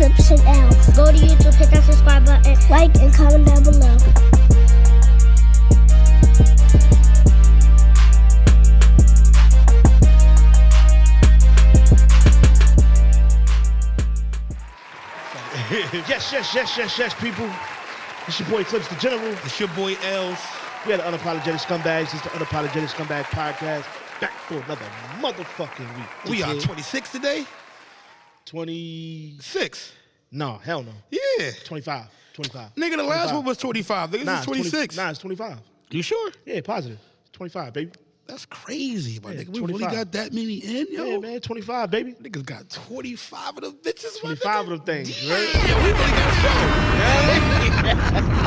subscription L. Go to YouTube, hit that subscribe button. Like and comment down below. Yes, people. It's your boy Clips the General. It's your boy Els. We are the Unapologetic Scumbags. It's the Unapologetic Scumbag Podcast. Back for another motherfucking week. We are 26 today? 26. No, hell no. Yeah. 25. Nigga, the last one was 25. Nigga, this is 26. It's 25. You sure? Yeah, positive. 25, baby. That's crazy, my nigga. We 25. really got that many in, yo? Yeah, man, 25, baby. Niggas got 25 of them bitches, 25 of them things, right? Yeah, we really got show.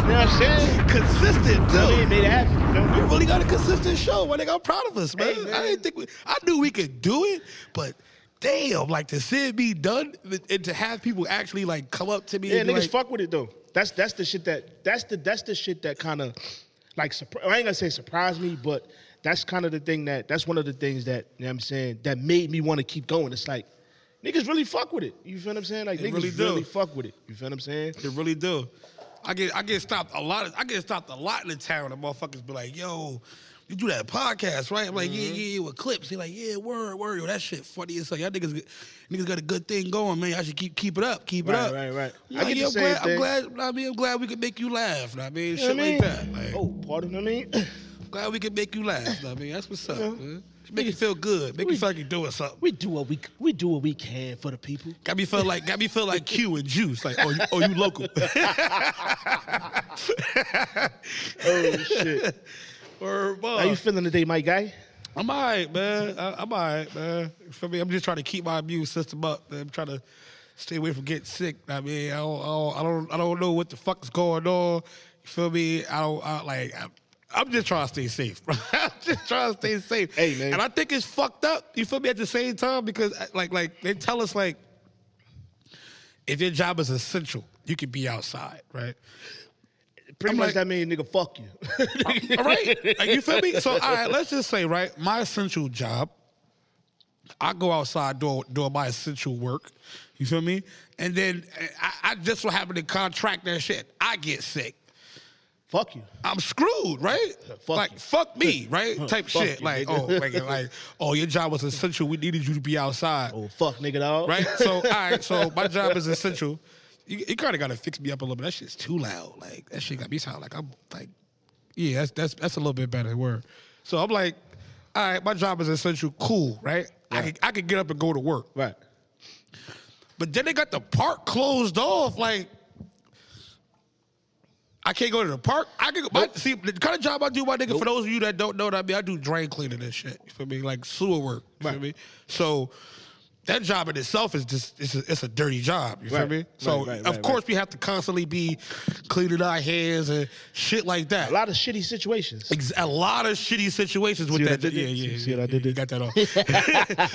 You know what I'm saying? Consistent, dude. We made it happen. We really got a consistent show, my nigga. I'm proud of us, man. Hey, man. I knew we could do it, but damn, like to see it be done and to have people actually like come up to me Yeah, and be niggas like, fuck with it though. That's the shit that's the shit that kind of like I ain't gonna say surprised me, but that's kind of the thing that's one of the things that, you know what I'm saying, that made me want to keep going. It's like niggas really fuck with it. You feel what I'm saying? Like They niggas really fuck with it. You feel what I'm saying? They really do. I get stopped a lot. I get stopped a lot in the town. The motherfuckers be like, "Yo, you do that podcast, right?" I'm like, "Yeah, with Clips." He like, "Yeah, word. Yo, that shit funny as hell. Y'all niggas got a good thing going, man. Y'all should keep it up. Right. I'm glad we could make you laugh. I mean, shit like that. Like, pardon me. glad we could make you laugh. I mean, that's what's up, man. Make you feel good. Make you feel like you're doing something. We do what we can for the people. Got me feel like Q and Juice. Like, you local. Oh shit. How you feeling today, my guy? I'm all right, man. I'm all right, man. For me, I'm just trying to keep my immune system up, man. I'm trying to stay away from getting sick. I mean, I don't know what the fuck is going on. You feel me? I'm just trying to stay safe, bro. I'm just trying to stay safe. Hey, man. And I think it's fucked up. You feel me? At the same time, because like they tell us like, if your job is essential, you can be outside, right? Pretty much that means nigga fuck you. All right? Like, you feel me? So, all right, let's just say, right, my essential job, I go outside doing my essential work. You feel me? And then I just so happen to contract that shit. I get sick. Fuck you. I'm screwed, right? Fuck me, right? Type Fuck shit. you, Like, nigga. your job was essential. We needed you to be outside. Oh, fuck, nigga, dog. Right? So, all right, so my job is essential. You kind of got to fix me up a little bit. That shit's too loud. Like, that shit got me sound like I'm like, yeah, that's a little bit better word. So I'm like, all right, my job is essential. Cool, right? I could get up and go to work. Right. But then they got the park closed off. Like, I can't go to the park. I can go. See, the kind of job I do, my nigga, for those of you that don't know what I mean, I do drain cleaning and shit. You feel me? Like sewer work. You feel me? So that job in itself is just, it's a dirty job. You feel me? So, of course, we have to constantly be cleaning our hands and shit like that. A lot of shitty situations. A lot of shitty situations with that. Yeah. See what I did there? You got that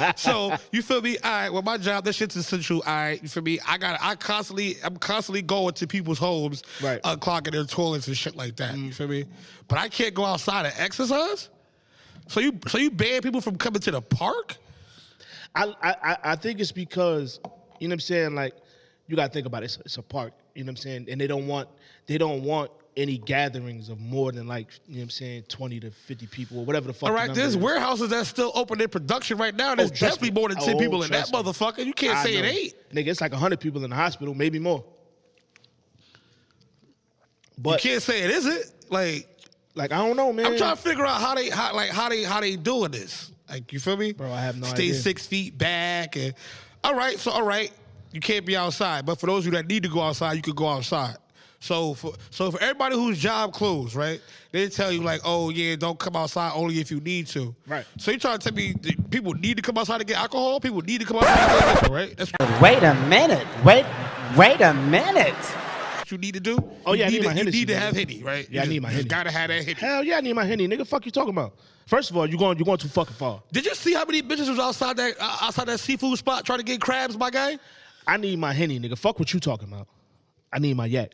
off. So, you feel me? All right, well, my job, that shit's essential. All right, you feel me? I'm constantly going to people's homes, unclogging their toilets and shit like that. You feel me? But I can't go outside and exercise? So you ban people from coming to the park? I think it's because, you know what I'm saying, like, you gotta think about it. It's a park, you know what I'm saying? And they don't want any gatherings of more than, like, you know what I'm saying, 20 to 50 people or whatever the fuck. All right, there's warehouses that still open in production right now. There's definitely more than 10 people in that motherfucker. You can't say it ain't. Nigga, it's like 100 people in the hospital, maybe more. But you can't say it isn't. Like I don't know, man. I'm trying to figure out how they doing this. Like, you feel me? Bro, I have no idea. Stay 6 feet back and all right, you can't be outside. But for those of you that need to go outside, you could go outside. So for everybody whose job closed, right? They tell you like, oh yeah, don't come outside only if you need to. Right. So you trying to tell me that people need to come outside to get alcohol? People need to come outside to get alcohol, right? That's Wait a minute. Wait a minute. what you need to do. Oh yeah, I need my Hennessy. You need to have Henny, right? Yeah, I need my Henny. You gotta have that Henny. Hell yeah, I need my Henny, nigga. Fuck you talking about? First of all, you're going too fucking far. Did you see how many bitches was outside that seafood spot trying to get crabs, my guy? I need my Henny, nigga. Fuck what you talking about. I need my yak.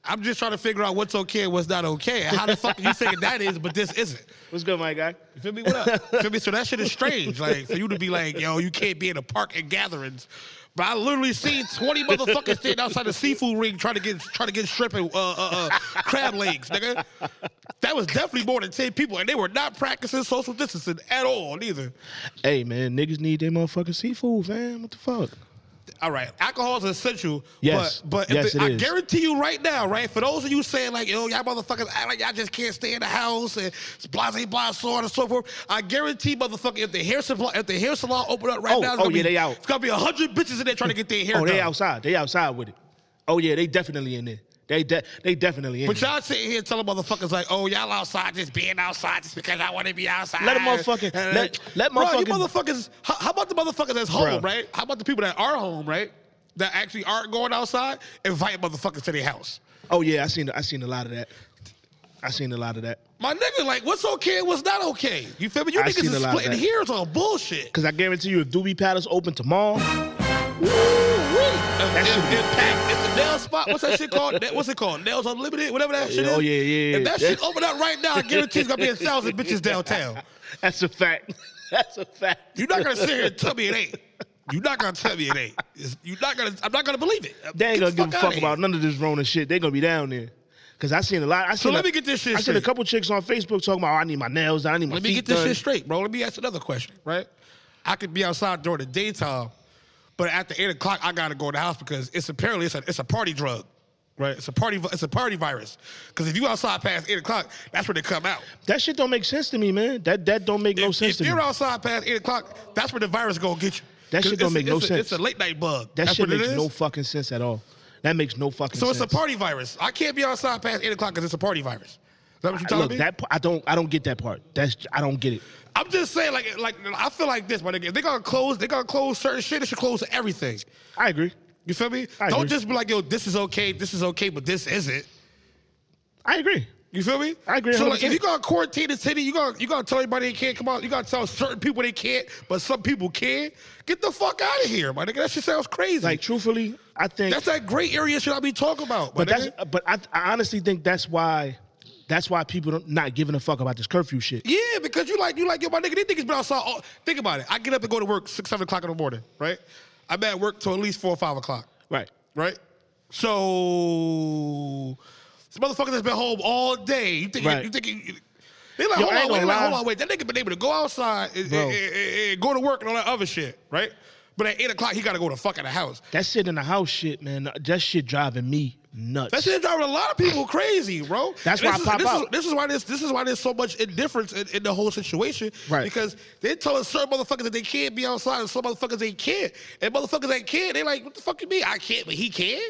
I'm just trying to figure out what's okay and what's not okay. How the fuck are you thinking that is, but this isn't? What's good, my guy? You feel me? What up? You feel me? So that shit is strange. Like, for you to be like, yo, you can't be in a park and gatherings, But I literally seen 20 motherfuckers standing outside the seafood ring trying to get shrimp and crab legs, nigga. That was definitely more than 10 people, and they were not practicing social distancing at all, neither. Hey, man, niggas need their motherfucking seafood, man. What the fuck? All right, alcohol is essential. Yes, but yes, I it is. guarantee you right now, right? For those of you saying like, yo, y'all motherfuckers act like y'all just can't stay in the house and blase blah, so on and so forth. I guarantee, motherfucker, if the hair salon open up right now, they out. It's gonna be 100 bitches in there trying to get their hair done. They outside. They outside with it. Oh yeah, they definitely in there. They definitely in But there. y'all sitting here telling motherfuckers like, oh, y'all outside just being outside just because I want to be outside. Let a motherfucking let Bro, you motherfucking motherfuckers. How about the motherfuckers that's home, Bro. right? How about the people that are home, right? That actually aren't going outside, invite motherfuckers to their house. Oh yeah, I seen a lot of that. I seen a lot of that. My nigga, like, what's okay and what's not okay? You feel me? You niggas is splitting hairs on bullshit. Cause I guarantee you, if Doobie Palace open tomorrow, that shit be packed. It's the nail spot. What's that shit called? What's it called? Nails Unlimited? Whatever that shit is. Oh yeah. If that shit open up right now, I guarantee it's gonna be 1,000 bitches downtown. That's a fact. That's a fact. You're not gonna sit here and tell me it ain't. You're not gonna tell me it ain't. I'm not gonna believe it. They ain't gonna give a fuck about none of this Rona shit. They gonna be down there. Cause I seen a lot. So let me get this shit straight. I seen a couple chicks on Facebook talking about, I need my nails done, I need my feet done. Let me get this shit straight, bro. Let me ask another question, right? I could be outside during the daytime, but after 8 o'clock, I gotta go in the house because it's a party drug, right? It's a party virus. Because if you outside past 8 o'clock, that's when they come out. That shit don't make sense to me, man. That don't make no sense to me. If you're outside past 8 o'clock, that's when the virus gonna get you. That shit don't make no sense. It's a late night bug. That That's shit what makes no fucking sense at all. That makes no fucking sense. So it's a party virus. I can't be outside past 8 o'clock because it's a party virus. Is that what you're telling me? I don't get that part. I don't get it. I'm just saying, like I feel like this, my nigga. If they're gonna close certain shit. They should close everything. I agree. You feel me? Don't just be like, yo, this is okay, but this isn't. I agree. You feel me? I agree. So like, if you gonna quarantine the city, you gonna tell everybody they can't come out. You gotta tell certain people they can't, but some people can. Get the fuck out of here, my nigga. That shit sounds crazy. Like truthfully, I think that's that gray area shit I be talking about. But I honestly think that's why people don't not giving a fuck about this curfew shit. Yeah, because you like, yo, my nigga, these niggas been outside. Think about it. I get up and go to work 6, 7 o'clock in the morning, right? I'm at work till at least 4 or 5 o'clock. Right. So this motherfucker that's been home all day. You think they like, hold on, wait. That nigga been able to go outside and go to work and all that other shit, right? But at 8 o'clock, he got to go to fucking the house. That shit in the house shit, man. That shit driving me nuts. That shit driving a lot of people crazy, bro. That's why I pop out. This is why there's so much indifference in the whole situation. Right. Because they telling certain motherfuckers that they can't be outside and some motherfuckers they can't. And motherfuckers that can, they like, what the fuck you mean? I can't, but he can?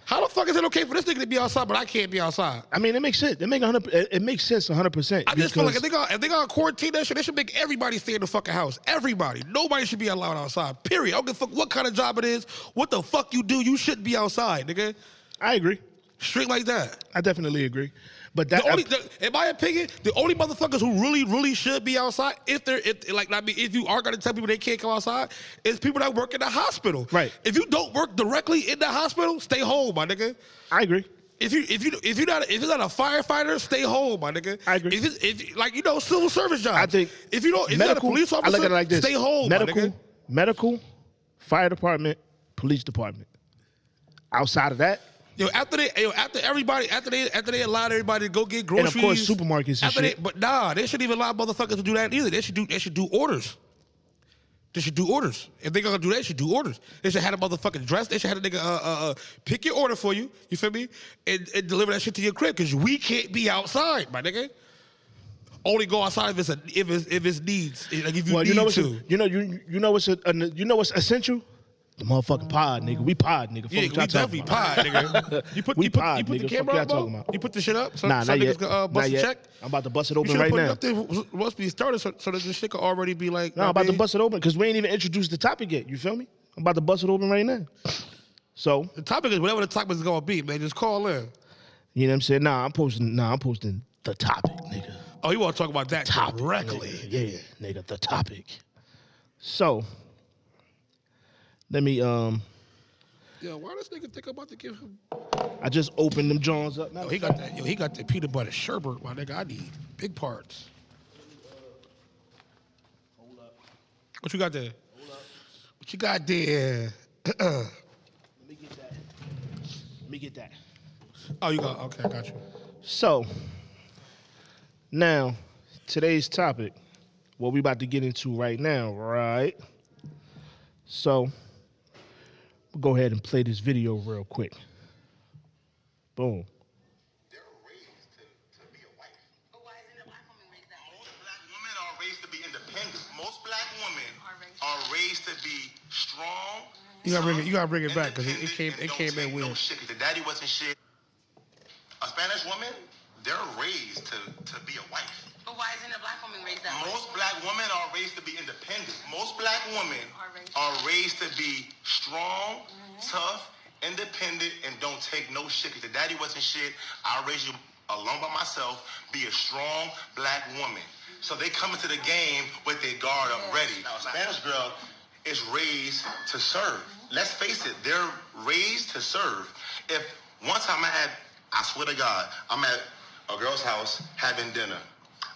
How the fuck is it okay for this nigga to be outside, but I can't be outside? I mean, it makes sense. It makes sense 100%. I just feel like if they gonna quarantine that shit, they should make everybody stay in the fucking house. Everybody. Nobody should be allowed outside. Period. I don't give a fuck what kind of job it is, what the fuck you do, you shouldn't be outside, nigga. I agree. Straight like that. I definitely agree. But in my opinion, the only motherfuckers who really should be outside, if you are gonna tell people they can't come outside, is people that work in the hospital. Right. If you don't work directly in the hospital, stay home, my nigga. I agree. If you're not a firefighter, stay home, my nigga. I agree. If civil service jobs. I think if you're not a police officer, I look at it like this. Stay home, my nigga. Medical, fire department, police department. Outside of that. After they allowed everybody to go get groceries, and of course supermarkets and shit. But they shouldn't even allow motherfuckers to do that either. They should do orders. They should do orders. If they're gonna do that, they should do orders. They should have a motherfucking dress. They should have a nigga pick your order for you. You feel me? And deliver that shit to your crib because we can't be outside, my nigga. Only go outside if it's needs. Like if you need to. You know what's essential? The motherfucking pod, nigga. We pod, nigga. Yeah, we definitely pod, nigga. You put the camera up, bro? You put the shit up? So not yet. Bust a check? I'm about to bust it open right now. Put it up there once we started so that this shit could already be like... No, I'm about to bust it open because we ain't even introduced the topic yet. You feel me? I'm about to bust it open right now. So... The topic is whatever the topic is going to be, man. Just call in. You know what I'm saying? I'm posting the topic, nigga. Oh, you want to talk about that topic, directly? Nigga. Yeah, nigga, the topic. So... Let me Yo, why this nigga think I'm about to give him? I just opened them Johns up. He got that. He got the peanut butter sherbet, my nigga. I need big parts. Hold up. What you got there? Hold up. What you got there? Let me get that. Oh, you got, okay, I got you. So, now, today's topic, what we about to get into right now, right? So, we'll go ahead and play this video real quick. Boom. They're raised to be a wife. But why isn't a black woman raised that way? Most black women are raised to be independent. Most black women are raised to be strong. You gotta bring it back because it came in weird. No shit, 'cause the daddy wasn't shit. A Spanish woman, they're raised to be a wife. But why isn't a black woman raised that way? Most black women are raised to be independent. Most black women are raised to be strong, tough, independent, and don't take no shit. 'Cause the daddy wasn't shit. I'll raise you alone by myself. Be a strong black woman. So they come into the game with their guard up ready. Now, a Spanish girl is raised to serve. Let's face it, they're raised to serve. If one time I swear to God, I'm at a girl's house having dinner.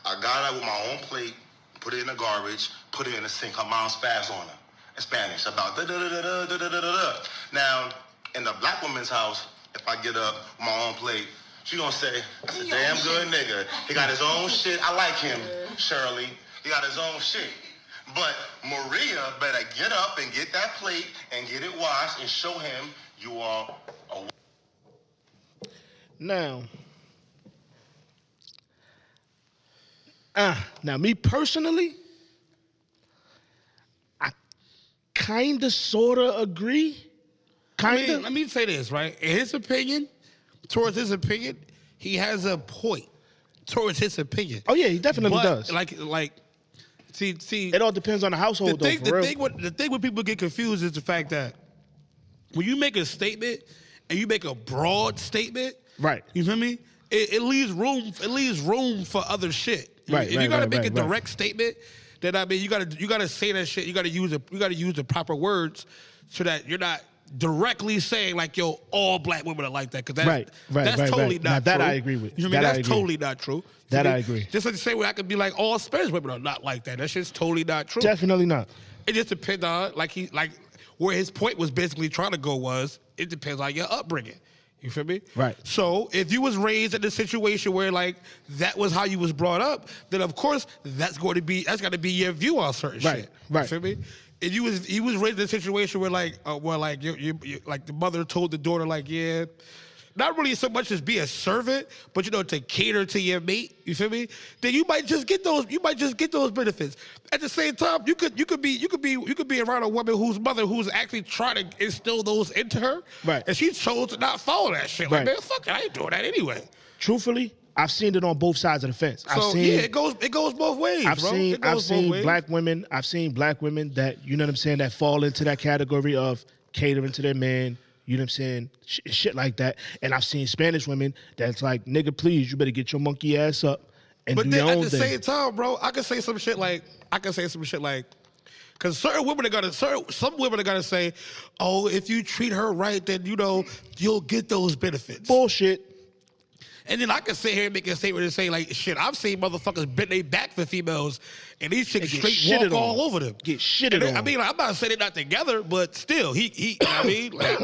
I got her with my own plate, put it in the garbage, put it in the sink. Her mom spaz on her in Spanish about da-da-da-da-da-da-da-da-da. Now, in the black woman's house, if I get up with my own plate, she gonna say, that's a damn good nigga. He got his own shit. I like him, Shirley. He got his own shit. But Maria better get up and get that plate and get it washed and show him you are a... Now, me personally, I kind of, sort of agree. Let me say this, right? In his opinion, towards his opinion, he has a point towards his opinion. Oh, yeah, he definitely does. See, it all depends on the household, the thing when people get confused is the fact that when you make a statement and you make a broad statement, right? You feel me? It leaves room. It leaves room for other shit. If you gotta make a direct statement, then I mean you gotta say that shit. You gotta use the proper words so that you're not directly saying like, yo, all black women are like that, because that's totally not now, true. that I agree with. You know what I mean? That's totally not true. That I agree. Just like the same way I could be like, all Spanish women are not like that. That shit's totally not true. Definitely not. It just depends on where his point was basically trying to go was, it depends on your upbringing. You feel me? Right. So if you was raised in a situation where like that was how you was brought up, then of course that's got to be your view on certain shit. Right. You feel me? If you was raised in a situation where you like the mother told the daughter like, yeah, not really so much as be a servant, but to cater to your mate. You feel me? Then you might just get those benefits. At the same time, you could be around a woman who's actually trying to instill those into her. Right. And she chose to not follow that shit. Like, man, fuck it, I ain't doing that anyway. Truthfully, I've seen it on both sides of the fence. It goes both ways, I've bro. seen black women that, you know what I'm saying, that fall into that category of catering to their man, you know what I'm saying, shit like that. And I've seen Spanish women that's like, nigga, please, you better get your monkey ass up and do your own thing. But then at the same time, bro, I can say some shit like, because some women are gonna say, oh, if you treat her right, then you'll get those benefits. Bullshit. And then I can sit here and make a statement and say, like, shit, I've seen motherfuckers bend their back for females, and these chicks straight walk all over them. Get shitted on. I mean, I'm not saying they're not together, but still, I mean, like,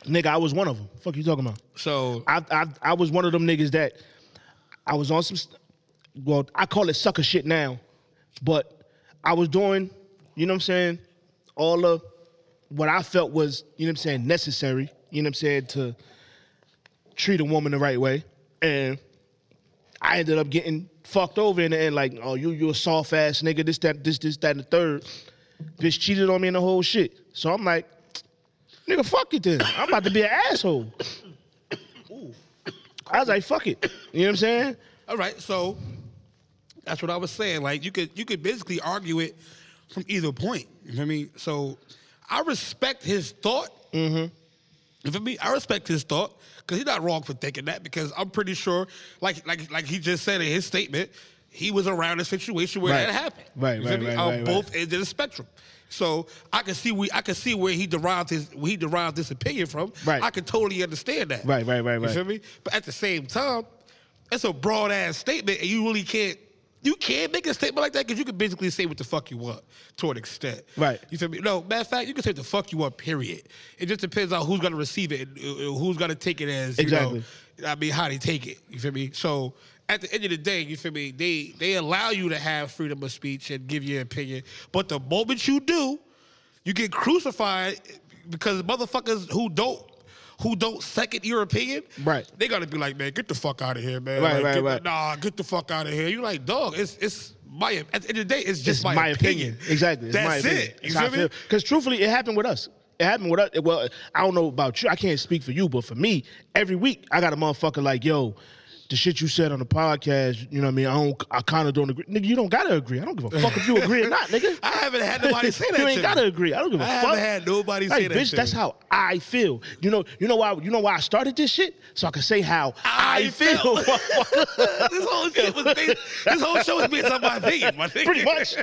nigga, I was one of them. Fuck you talking about? So I was one of them niggas that I was on some, well, I call it sucker shit now, but I was doing, you know what I'm saying, all of what I felt was, you know what I'm saying, necessary, you know what I'm saying, to treat a woman the right way. And I ended up getting fucked over in the end, like, oh, you a soft ass nigga, this, that, and the third. Bitch cheated on me and the whole shit. So I'm like, nigga, fuck it then. I'm about to be an asshole. I was like, fuck it. You know what I'm saying? All right, so that's what I was saying. Like, you could basically argue it from either point. You know what I mean? So I respect his thought. Mm-hmm. You feel me? I respect his thought, because he's not wrong for thinking that, because I'm pretty sure, like he just said in his statement, he was around a situation where that happened. Right. On both ends of the spectrum. So I can see where he derived this opinion from. Right. I can totally understand that. Right. You feel me? But at the same time, it's a broad ass statement, and you really can't You can't make a statement like that because you can basically say what the fuck you want to an extent. Right. You feel me? No, matter of fact, you can say what the fuck you want, period. It just depends on who's going to receive it and who's going to take it as, Exactly. how they take it. You feel me? So at the end of the day, you feel me? They allow you to have freedom of speech and give your opinion. But the moment you do, you get crucified because motherfuckers who don't second your opinion, right? They gotta be like, man, get the fuck out of here, man. Right, like, right. Get the fuck out of here. You like, dog, it's my, at the end of the day, it's just my opinion. Exactly. It's That's my it. Opinion. You feel me? Because truthfully, it happened with us. It happened with us. Well, I don't know about you. I can't speak for you, but for me, every week, I got a motherfucker like, yo, the shit you said on the podcast, you know what I mean? I kind of don't agree. Nigga, you don't got to agree. I don't give a fuck if you agree or not, nigga. I haven't had nobody say that You ain't got to agree. I don't give a fuck. I haven't had nobody say that bitch, to that's me. how I feel. You know why I started this shit? So I can say how I feel. This whole show is based on my opinion, my nigga. Pretty much.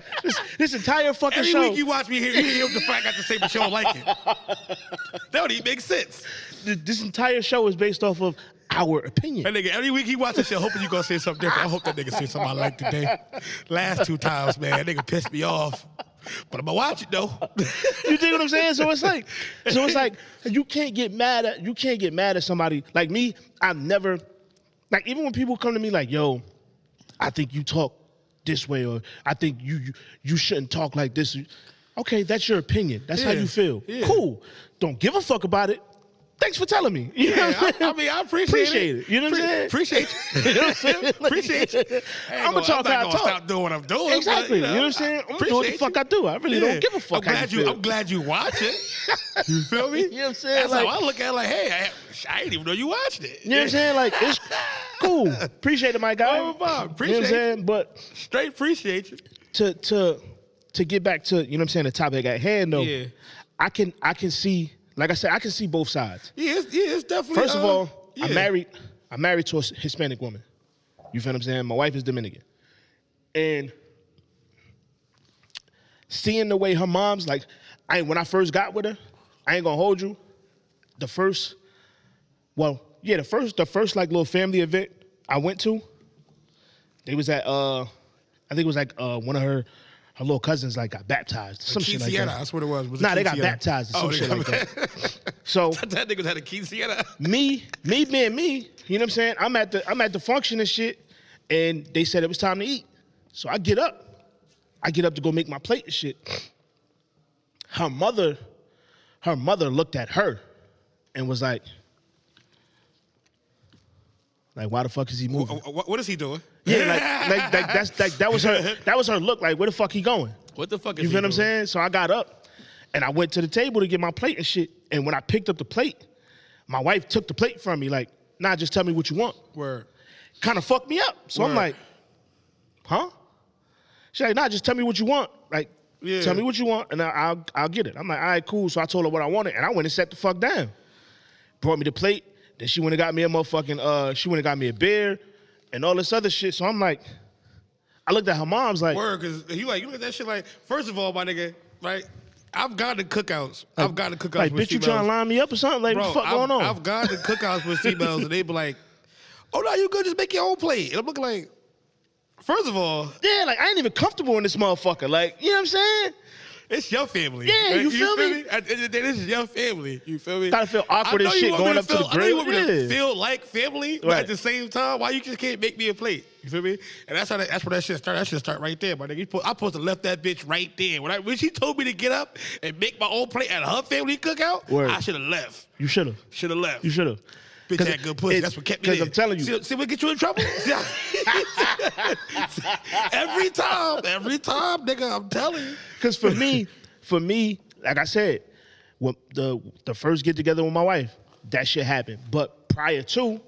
This entire fucking Every show. week you watch me here, you hear what the fuck I got to say, but you don't like it. That don't even make sense. This entire show is based off of our opinion. That nigga, every week he watches shit, hoping you gonna say something different. I hope that nigga say something I like today. Last 2 times, man, that nigga pissed me off. But I'm gonna watch it though. You dig what I'm saying? So it's like you can't get mad at somebody like me. I've never, like, even when people come to me like, yo, I think you talk this way, or I think you shouldn't talk like this. Okay, that's your opinion. That's how you feel. Yeah. Cool. Don't give a fuck about it. Thanks for telling me. You know what I'm saying? I mean, I appreciate it. You know what I'm saying? Appreciate you. You know what I'm saying? Appreciate you. I'm gonna talk how I talk. Stop doing what I'm doing. Exactly. But, you know what I'm saying? I'm gonna do what the fuck I do. I really don't give a fuck. I'm glad you watch it. You feel me? You know what I'm saying? That's how I look at it. Like, hey, I didn't even know you watched it. You know what I'm saying? Like, it's cool. Appreciate it, my guy. Oh, Bob, appreciate you know what I'm saying? But straight appreciate you. To get back to, you know what I'm saying, the topic at hand though. Yeah. I can see, like I said, I can see both sides. Yeah, it's definitely. First of all, yeah. I'm married to a Hispanic woman. You feel what I'm saying? My wife is Dominican. And seeing the way her mom's, like, when I first got with her, I ain't gonna hold you. The first like little family event I went to, they was at I think it was like one of her little cousins like got baptized. Some shit like that. That's what it was. Nah, they got baptized or some shit like that. So that nigga had a quinceañera. me being me, you know what I'm saying? I'm at the function and shit, and they said it was time to eat. So I get up to go make my plate and shit. Her mother looked at her and was like, why the fuck is he moving? What is he doing? Yeah, like that was her look. Like, where the fuck he going? What the fuck is You he feel what doing? I'm saying? So I got up and I went to the table to get my plate and shit. And when I picked up the plate, my wife took the plate from me. Like, nah, just tell me what you want. Word. Kind of fucked me up. So I'm like, huh? She's like, nah, just tell me what you want. Like, tell me what you want, and I'll get it. I'm like, all right, cool. So I told her what I wanted, and I went and sat the fuck down. Brought me the plate. Then she went and got me a motherfucking, she went and got me a beer and all this other shit. So I'm like, I looked at her mom's like. Word, because you look at that shit like, first of all, my nigga, right? I've gone to cookouts. I've gone to cookouts like, with bitch, you females. trying to line me up or something? Like, Bro, what the fuck going on? I've gone to cookouts with females, and they be like, oh, no, you good, just make your own plate. And I'm looking like, first of all. Yeah, like, I ain't even comfortable in this motherfucker. Like, you know what I'm saying? It's your family. Yeah, right? you feel me? At the end of the day, this is your family. You feel me? Gotta feel awkward as shit going up to the I know you grill. want me to Yeah. feel like family, but at the same time, why you just can't make me a plate? You feel me? And that's where that shit started. That shit start right there, my nigga. I supposed to left that bitch right there. When she told me to get up and make my own plate at her family cookout, Word. I should have left. You should have. Should have left. You should have. Bitch had good pussy. That's what kept me there. Because I'm telling you. See what get you in trouble? every time, nigga, I'm telling you. Because for me, like I said, when the first get together with my wife, that shit happened. But prior to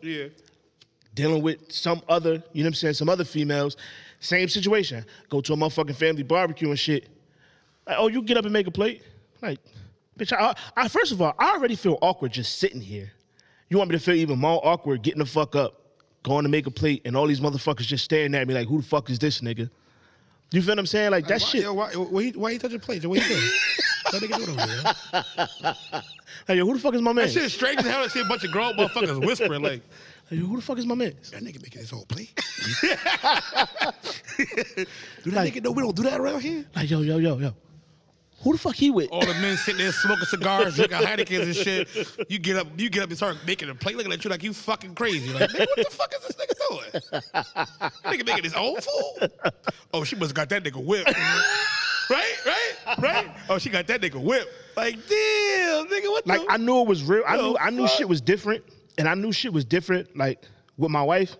dealing with some other, you know what I'm saying, some other females, same situation. Go to a motherfucking family barbecue and shit. Like, oh, you get up and make a plate? Like, bitch, I first of all, I already feel awkward just sitting here. You want me to feel even more awkward getting the fuck up, going to make a plate, and all these motherfuckers just staring at me like, who the fuck is this nigga? You feel what I'm saying? Like, that shit. Yo, why you touching plates? What you doing? What nigga doing over there? Like, yo, who the fuck is my man? That shit is strange as hell to see a bunch of grown motherfuckers whispering like, Like, who the fuck is my man? That nigga making his whole plate. Do that nigga know we don't do that around here? Like, yo. Who the fuck he with? All the men sitting there smoking cigars, drinking Heinekens and shit. You get up and start making a plate, looking at you like you fucking crazy. Like, nigga, what the fuck is this nigga doing? That nigga making his own food? Oh, she must have got that nigga whipped. Right? Oh, she got that nigga whipped. Like, damn, nigga, what the? Like, I knew it was real. I knew shit was different. And I knew shit was different, like, with my wife,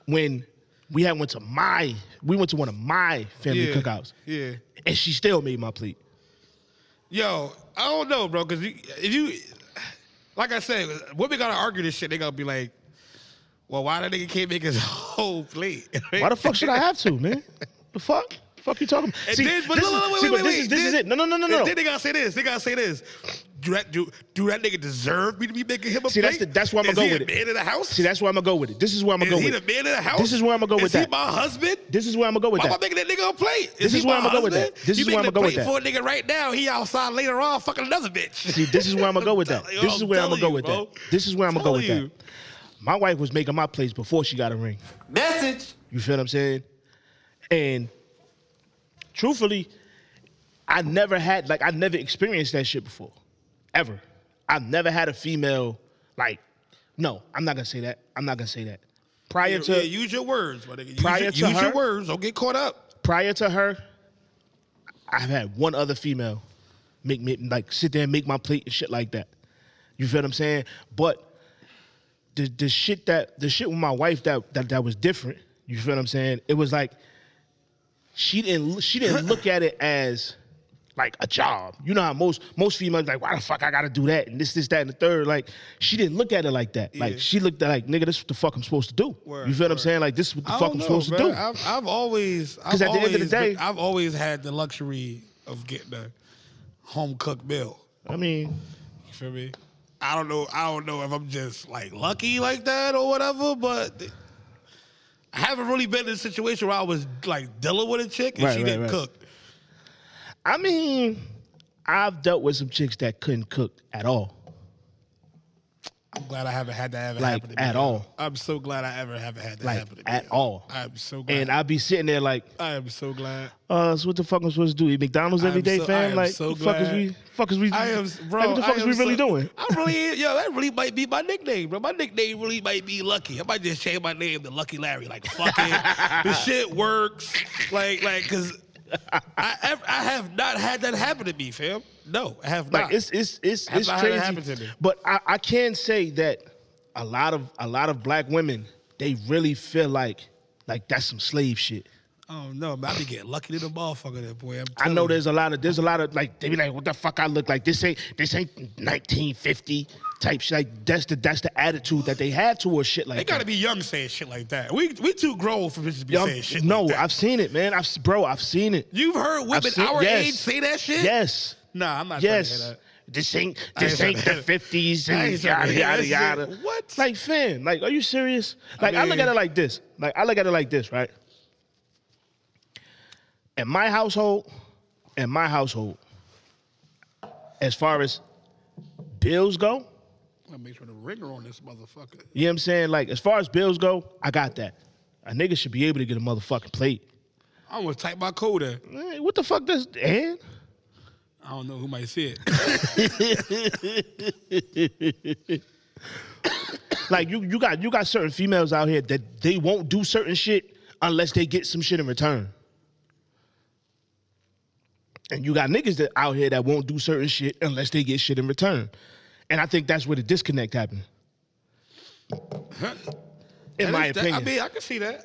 when we went to one of my family cookouts. Yeah. And she still made my plate. Yo, I don't know, bro, because if you, like I said, women gotta argue this shit. They gonna be like, well, why that nigga can't make his whole plate? Why the fuck should I have to, man? The fuck? The fuck you talking about? And See, then, but this is it. No. And then they gotta say this. Do that nigga deserve me to be making him a plate? See, that's where I'm gonna go with it. Is he the man of the house? See, that's where I'm gonna go with it. This is where I'm gonna go with it. Is he the man of the house? This is where I'm gonna go with that. Is he my husband? This is where I'm gonna go with Why that. am I making that nigga a plate? This is where I'm gonna go with that. This is where I'm gonna go with that. You making a plate for a nigga right now. He outside later on fucking another bitch. See, this is where I'm gonna go with that. This is where I'm gonna go with that. This is where I'm gonna go with that. My wife was making my plates before she got a ring. Message. You feel what I'm saying? And truthfully, I never experienced that shit before. Ever. I've never had a female, like, no, I'm not gonna say that. Prior to use your words, my nigga. Use her, your words. Don't get caught up. Prior to her, I've had one other female make me like sit there and make my plate and shit like that. You feel what I'm saying? But the shit with my wife that was different. You feel what I'm saying? It was like she didn't look at it as like a job. You know how most females like, why the fuck I gotta do that and this, that, and the third. Like, she didn't look at it like that. Yeah. Like, she looked at like, nigga, this is what the fuck I'm supposed to do. You feel what I'm saying? Like, this is what the fuck I'm supposed to do. I've always, because at the end of the day, I've always had the luxury of getting a home cooked meal. I mean, you feel me? I don't know if I'm just like lucky like that or whatever, but I haven't really been in a situation where I was like dealing with a chick and she didn't cook. I mean, I've dealt with some chicks that couldn't cook at all. I'm glad I haven't had that ever like, happen to me. At all. I'm so glad I haven't had that like, happen to me. At all. I'm so glad. And I'd be sitting there like, I am so glad. So what the fuck am I supposed to do? Eat McDonald's every day, fam? Like, so what the fuck is we I am, bro. Like, what the fuck is we really doing? That really might be my nickname, bro. My nickname really might be Lucky. I might just change my name to Lucky Larry. Like, fuck it. The shit works. Like, cause I have not had that happen to me, fam. No, I have not. Like, it's crazy. Happened to me. But I can say that a lot of black women, they really feel like that's some slave shit. Oh no, man, I be getting lucky to the motherfucker there, boy. I know there's a lot of like, they be like, what the fuck I look like? This ain't 1950 type shit. Like, that's the attitude that they have towards shit like that. They gotta be young saying shit like that. We too grown for bitches to be saying shit like that. I've seen it, man. I've seen it. You've heard women our age say that shit? Yes. Nah, I'm not trying to hear that. This ain't the 50s and yada yada. What? Like, fam, like, are you serious? Like, I look at it like this. Right? In my household, as far as bills go, I'm gonna make sure the ringer on this motherfucker. You know what I'm saying? Like, as far as bills go, I got that. A nigga should be able to get a motherfucking plate. I'm gonna type my code in. Hey, what the fuck does and? I don't know who might see it. Like, you got certain females out here that they won't do certain shit unless they get some shit in return. And you got niggas that out here that won't do certain shit unless they get shit in return. And I think that's where the disconnect happened. In my opinion. I mean, I can see that.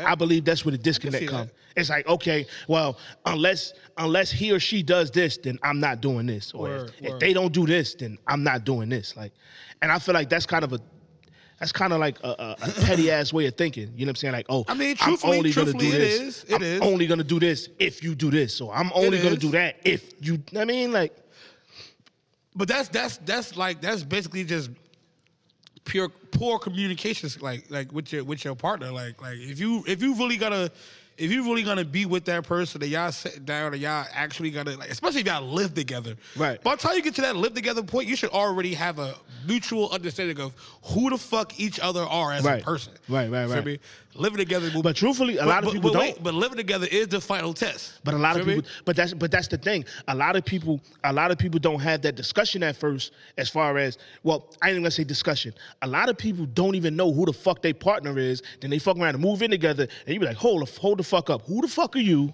I believe that's where the disconnect comes. It's like, okay, well, unless he or she does this, then I'm not doing this. Or if they don't do this, then I'm not doing this. Like, and I feel like that's kind of like a petty ass way of thinking. You know what I'm saying? Like, oh, I mean, I'm only gonna do this. I'm only gonna do this if you do this. So I'm only gonna do that if you. I mean, like. But that's basically just poor communications, like with your partner. Like if you really gotta if you really gonna be with that person, and y'all sit down and y'all actually gonna, like, especially if y'all live together. Right. By the time you get to that live together point, you should already have a mutual understanding of who the fuck each other are as a person. Right. Feel me? Living together. But truthfully, a lot of people don't. But living together is the final test. But a lot of Feel me? people, but that's the thing. A lot of people don't have that discussion at first. As far as, well, I ain't even gonna say discussion. A lot of people don't even know who the fuck their partner is. Then they fuck around and move in together, and you be like, hold the fuck up. Who the fuck are you?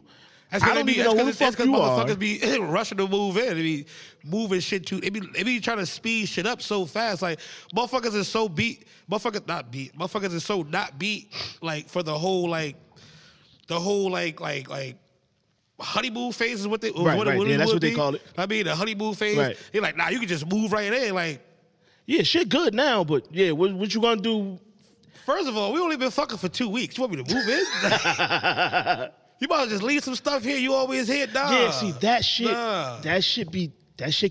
That's I don't even know who the fuck you are. Motherfuckers be rushing to move in. They be moving shit too. They be trying to speed shit up so fast. Like, motherfuckers is so beat. Motherfuckers is so not beat. Like, for the whole honeymoon phase is what they. Right. Yeah, that's what they call it. I mean, the honeymoon phase. Right. They're like, nah, you can just move right in. Like, yeah, shit good now, but yeah, what you gonna do? First of all, we only been fucking for 2 weeks. You want me to move in? You might just leave some stuff here. You always hit down. Yeah, see that shit. Nah. That shit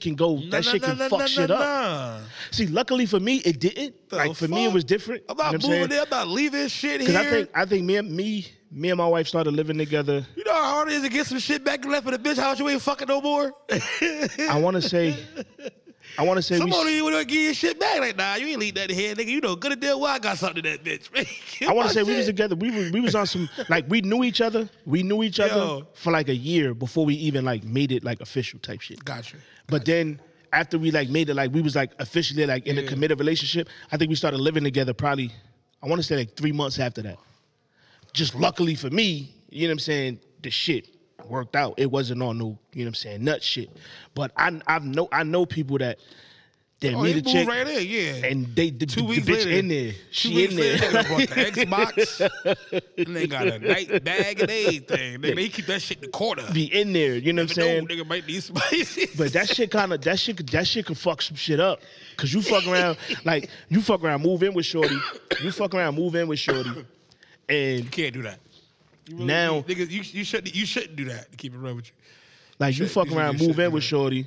can go. That shit can fuck shit up. See, luckily for me, it didn't. Like for me, it was different. I'm not moving there. I'm not leaving shit here. Because I think me and my wife started living together. You know how hard it is to get some shit back and left in the bitch house. You ain't fucking no more. I want to say. Somebody you want to give your shit back. Like, nah, you ain't leave that here, nigga. You know good and damn well I got something to that bitch. I want to say we was together. We was on some, like, we knew each other. We knew each other for like a year before we even like made it like official type shit. Gotcha. But then after we like made it, like we was like officially like in a committed relationship. I think we started living together probably, I want to say like 3 months after that. Just luckily for me, you know what I'm saying, the shit worked out. It wasn't on no, you know what I'm saying, nut shit. But I know people that meet a chick right in, yeah. and the bitch later, in there. She in there. They brought the Xbox. And they got a night bag and everything. They keep that shit in the corner. Be in there, you know what I'm saying? Nigga might need spicy. But that shit can fuck some shit up. Cause you fuck around, move in with shorty. And you can't do that. Really, now, nigga, you shouldn't do that. To keep it real with you. Like you fuck around, move in with shorty,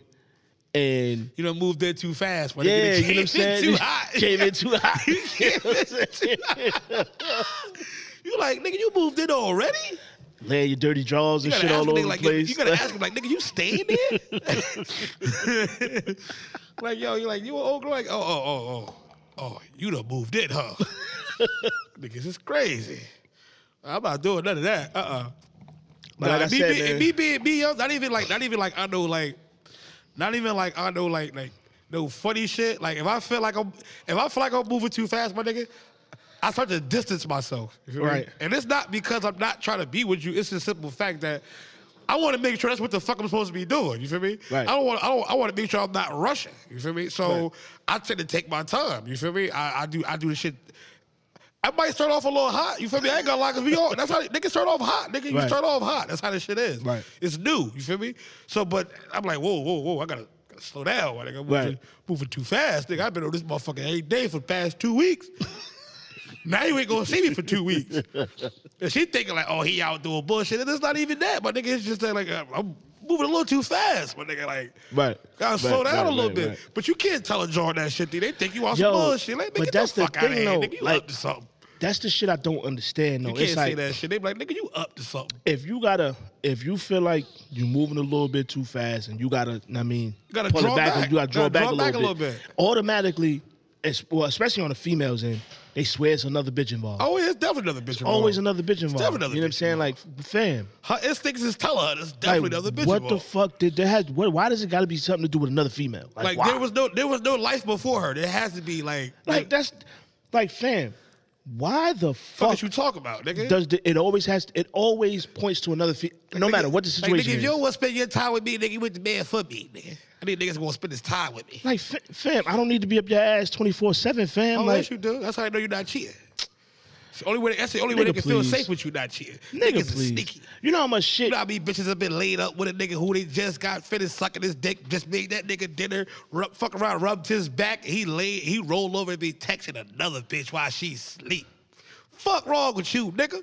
and you done moved in too fast. Yeah, you know what I'm saying? Too hot. Came in too hot. You like, nigga, you moved in already? Laying your dirty drawers and shit all over the place. You gotta ask him, like, nigga, you staying there? Like, yo, you're like, you old girl? Like, oh, you done moved in, huh? Niggas, it's crazy. I'm not doing none of that. But like I said, me being young, not even like I know no funny shit. Like if I feel like I'm moving too fast, my nigga, I start to distance myself. You feel me? Right. And it's not because I'm not trying to be with you. It's the simple fact that I want to make sure that's what the fuck I'm supposed to be doing. You feel me? Right. I want to make sure I'm not rushing. You feel me? So right. I tend to take my time. You feel me? I do the shit. I might start off a little hot. You feel me? I ain't gonna lie, cause we all, that's how niggas start off hot. Nigga, you start off hot. That's how this shit is. Right. It's new. You feel me? So, but I'm like, whoa. I gotta slow down. I'm moving too fast. Nigga, I've been on this motherfucker every day for the past 2 weeks. Now you ain't gonna see me for 2 weeks. And she thinking like, oh, he out doing bullshit. And it's not even that, my nigga. It's just that, like, I'm moving a little too fast, my nigga. Like, gotta slow down a little bit. But you can't tell a Jordan that shit. They think you on some bullshit. Like, nigga, get the fuck out of here. Nigga, you up to something. That's the shit I don't understand, though. You can't say that shit. They be like, nigga, you up to something. If you feel like you're moving a little bit too fast and you gotta pull draw it back. back. You gotta draw back a little bit. Automatically, especially on the females end, they swear it's another bitch involved. Oh, yeah, it's definitely another bitch involved. Always another bitch involved. Definitely another you know what I'm saying? Like, fam. Her instincts is telling her there's definitely another bitch what involved. the fuck did there have? Why does it got to be something to do with another female? Like why? there was no life before her. There has to be like that's like, fam. Why the fuck is you talk about, nigga? It always points to another no matter what the situation nigga, is. if you don't want to spend your time with me, nigga, you with the man for me, nigga. I need niggas gonna spend his time with me. Like, fam, I don't need to be up your ass 24/7, fam. Oh, like, yes, you do. That's how I know you're not cheating. That's the only way they can feel safe with you not cheating. Niggas is sneaky. You know how much shit. You know how many bitches have been laid up with a nigga who they just got finished sucking his dick, just made that nigga dinner, fuck around, rubbed his back, he rolled over and be texting another bitch while she sleep. Fuck wrong with you, nigga?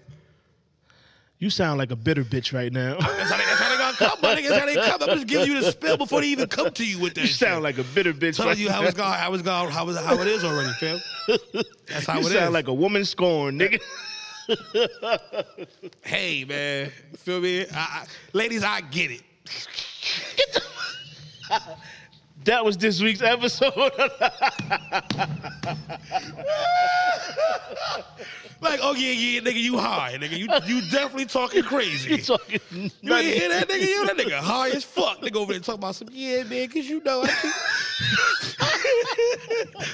You sound like a bitter bitch right now. That's how they gonna come, my nigga. That's how they come. I'm just giving you the spill before they even come to you with that You shit. sound like a bitter bitch. Telling you how it is already, fam. That's how it is. You sound like a woman scorned, nigga. Hey, man. Feel me? Ladies, I get it. That was this week's episode. Like, oh yeah, nigga, you high, nigga. You definitely talking crazy. You talking You ain't hear that nigga? You that nigga high as fuck. Nigga over there talking about some, yeah, man, cause you know I just...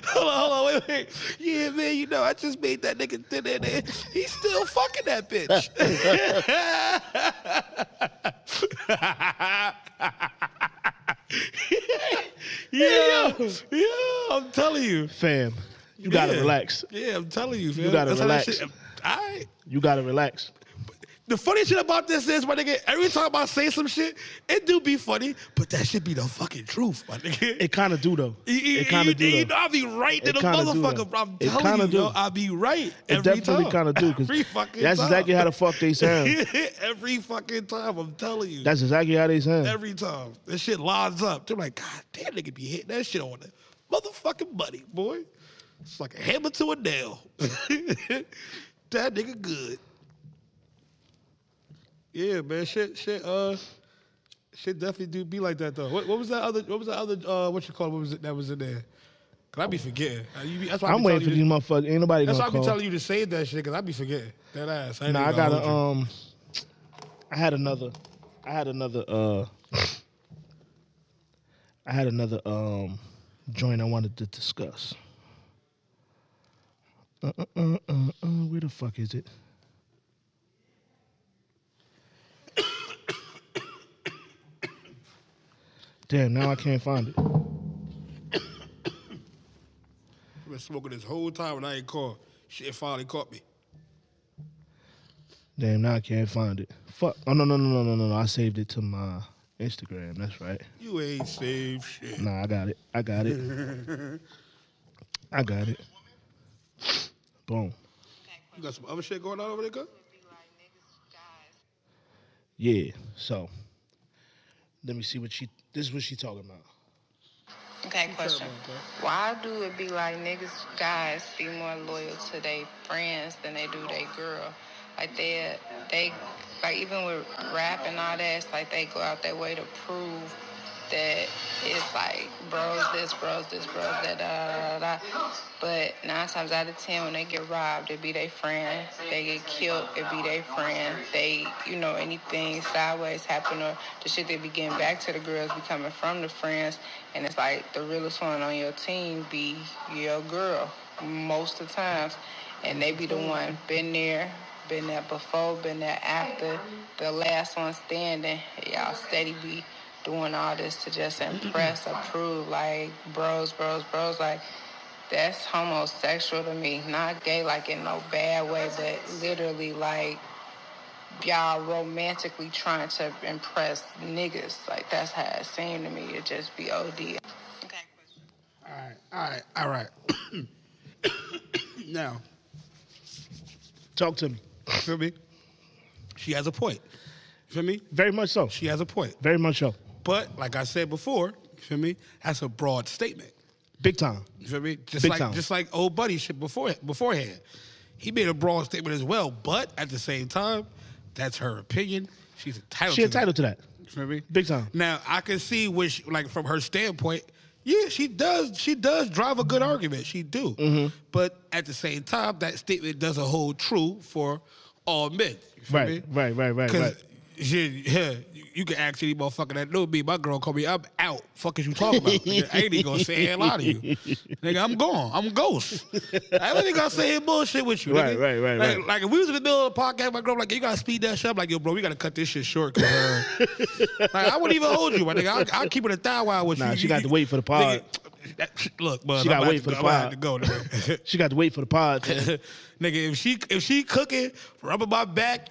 hold on, wait. Yeah, man, you know I just made that nigga dinner and he's still fucking that bitch. Yeah, I'm telling you. Fam, you gotta relax. Yeah, I'm telling you, fam. You gotta That's how that relax. shit- All right. You gotta relax. The funny shit about this is, my nigga, every time I say some shit, it do be funny, but that shit be the fucking truth, my nigga. It kind of do though. It kind of do. You Though. know, I be right to It the kinda do, motherfucker, though. bro. I'm It telling kinda you, do. yo, I be right It every definitely time. kind of do, because Every fucking that's time. exactly how the fuck they sound. Every fucking time, I'm telling you. That's exactly how they sound. Every time. That shit lines up. They're like, God damn, nigga be hitting that shit on the motherfucking money, boy. It's like a hammer to a nail. That nigga good. Yeah, man. Shit definitely do be like that though. What was that other what you call it? What was it that was in there? Cause I be forgetting. That's why I I'm be waiting for telling these you motherfuckers. Ain't nobody That's why gonna I be call. telling you to save that shit, cause I be forgetting. That ass. Nah, I gotta I had another joint I wanted to discuss. Where the fuck is it? Damn, now I can't find it. I've been smoking this whole time and I ain't called. Shit finally caught me. Damn, now I can't find it. Fuck. Oh, no. I saved it to my Instagram. That's right. You ain't saved shit. Nah, I got it. I got it. Boom. You got some other shit going on over there, cuz? Yeah. So, let me see this is what she talking about. Okay, question. Why do it be like niggas, guys, be more loyal to their friends than they do their girl? Like they like even with rap and all that, it's like they go out their way to prove that it's like bros this, bros that, da. But 9 times out of 10, when they get robbed, it be their friend. They get killed, it be their friend. They, anything sideways happen or the shit they be getting back to the girls be coming from the friends. And it's like the realest one on your team be your girl most of the times. And they be the one been there before, been there after, the last one standing. Y'all steady be doing all this to just impress, approve, like bros, like that's homosexual to me. Not gay like in no bad way, but literally like y'all romantically trying to impress niggas. Like that's how it seemed to me. It just be OD. Okay. All right. Now, Talk to me. feel me? She has a point. Feel me? Very much so. She has a point. Very much so. But like I said before, feel me? That's a broad statement. Big time. You feel me? Big time. Just like old buddy shit beforehand. He made a broad statement as well, but at the same time, that's her opinion. She's entitled to that. You feel me? Big time. Now, I can see which, like from her standpoint, yeah, she does drive a good argument. She do. Mm-hmm. But at the same time, that statement doesn't hold true for all men. You feel me? Right. Because you can ask any motherfucker that know me. My girl call me, I'm out. Fuck is you talking about? Nigga, I ain't even gonna say hell out of you. Nigga, I'm gone. I'm a ghost. I ain't even gonna say bullshit with you. Nigga. Right. Like if we was in the middle of the podcast, my girl like, you gotta speed that shit up. Like, yo, bro, we gotta cut this shit short. Cause, like, I wouldn't even hold you, my nigga. I'll keep it a thou while with you. Nah, she got to wait for the pod. Nigga, look, bud, She got to wait for the I'm gonna have pod. to go, nigga. She got to wait for the pod. Nigga, if she cooking, rubbing my back,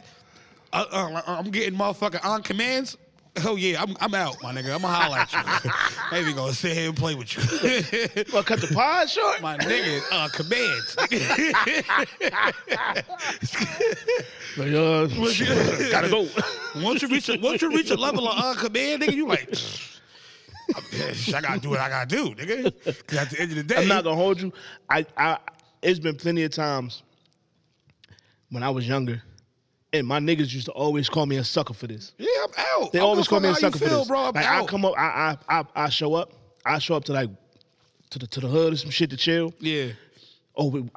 I'm getting motherfucking on commands. Oh yeah, I'm out, my nigga. I'ma holler at you. I ain't even gonna sit here and play with you. Well, cut the pod short? My nigga, commands. Like, gotta go. Once you reach a level of on command, nigga, you like, I gotta do what I gotta do, nigga. Cause at the end of the day, I'm not gonna hold you. It's been plenty of times when I was younger, and my niggas used to always call me a sucker for this. Yeah, I'm out. They always call me a sucker for this. Bro, I'm like out. I come up, I show up to like to the hood or some shit to chill. Yeah. Oh, we'll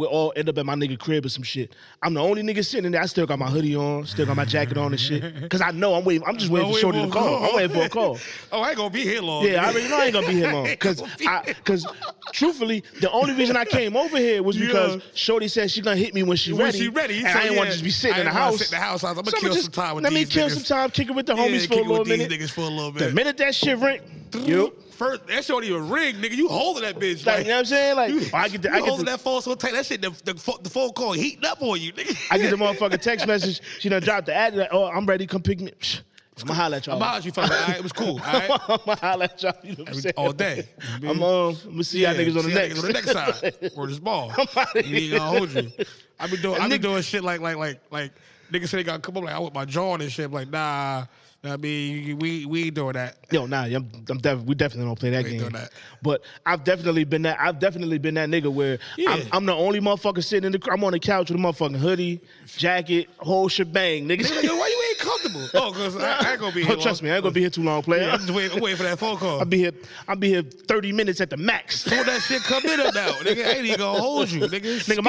all end up at my nigga crib or some shit. I'm the only nigga sitting in there. I still got my hoodie on, still got my jacket on and shit. Cause I know I'm waiting. I'm just waiting for Shorty to call. I'm waiting for a call. Oh, I ain't gonna be here long. Yeah, I already know I ain't gonna be here long. Cause truthfully, the only reason I came over here was because Shorty said she gonna hit me when she ready. And I didn't want to just be sitting in the house. I'm gonna kill some time with Let these me kill niggas. some time, kick it with the homies for a little minute. These niggas for a little bit. The minute that shit ring, First, that shit don't even ring, nigga. You holding that bitch. Like, you know what I'm saying? Like, I get holding that phone so tight. That shit, the phone call heating up on you, nigga. I get the motherfucking text message. She done dropped the ad. Like, oh, I'm ready. Come pick me. I'm gonna holler at y'all. I'm holler at you, fella. All right, it was cool. All right, I'm gonna holler at y'all. You know what I'm saying? All day. I'm gonna see y'all niggas on the next side. Word is ball. He ain't gonna hold you. I be doing shit like niggas say they gotta come up like I with my jaw and shit. I'm like, nah. I mean, we ain't doing that. Yo, nah, we definitely don't play that game. Doing that. But I've definitely been that nigga where I'm the only motherfucker sitting I'm on the couch with a motherfucking hoodie, jacket, whole shebang, nigga. Yo, why you ain't comfortable? Oh, cause I ain't gonna be here. Trust me, I ain't gonna be here too long, player. Yeah, I'm waiting for that phone call. I'll be here 30 minutes at the max. So that shit come in now, nigga. I ain't even gonna hold you, nigga. Nigga,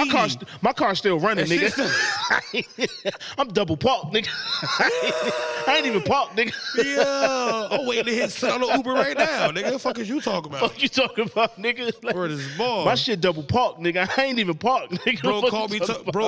my car's still running, nigga. I'm double parked, nigga. I ain't even parked, nigga. Yeah, I'm waiting to hit on the Uber right now, nigga. What the fuck is you talking about? Fuck you talking about, nigga? Like, word is ball. My shit double parked, nigga. I ain't even parked, nigga. Bro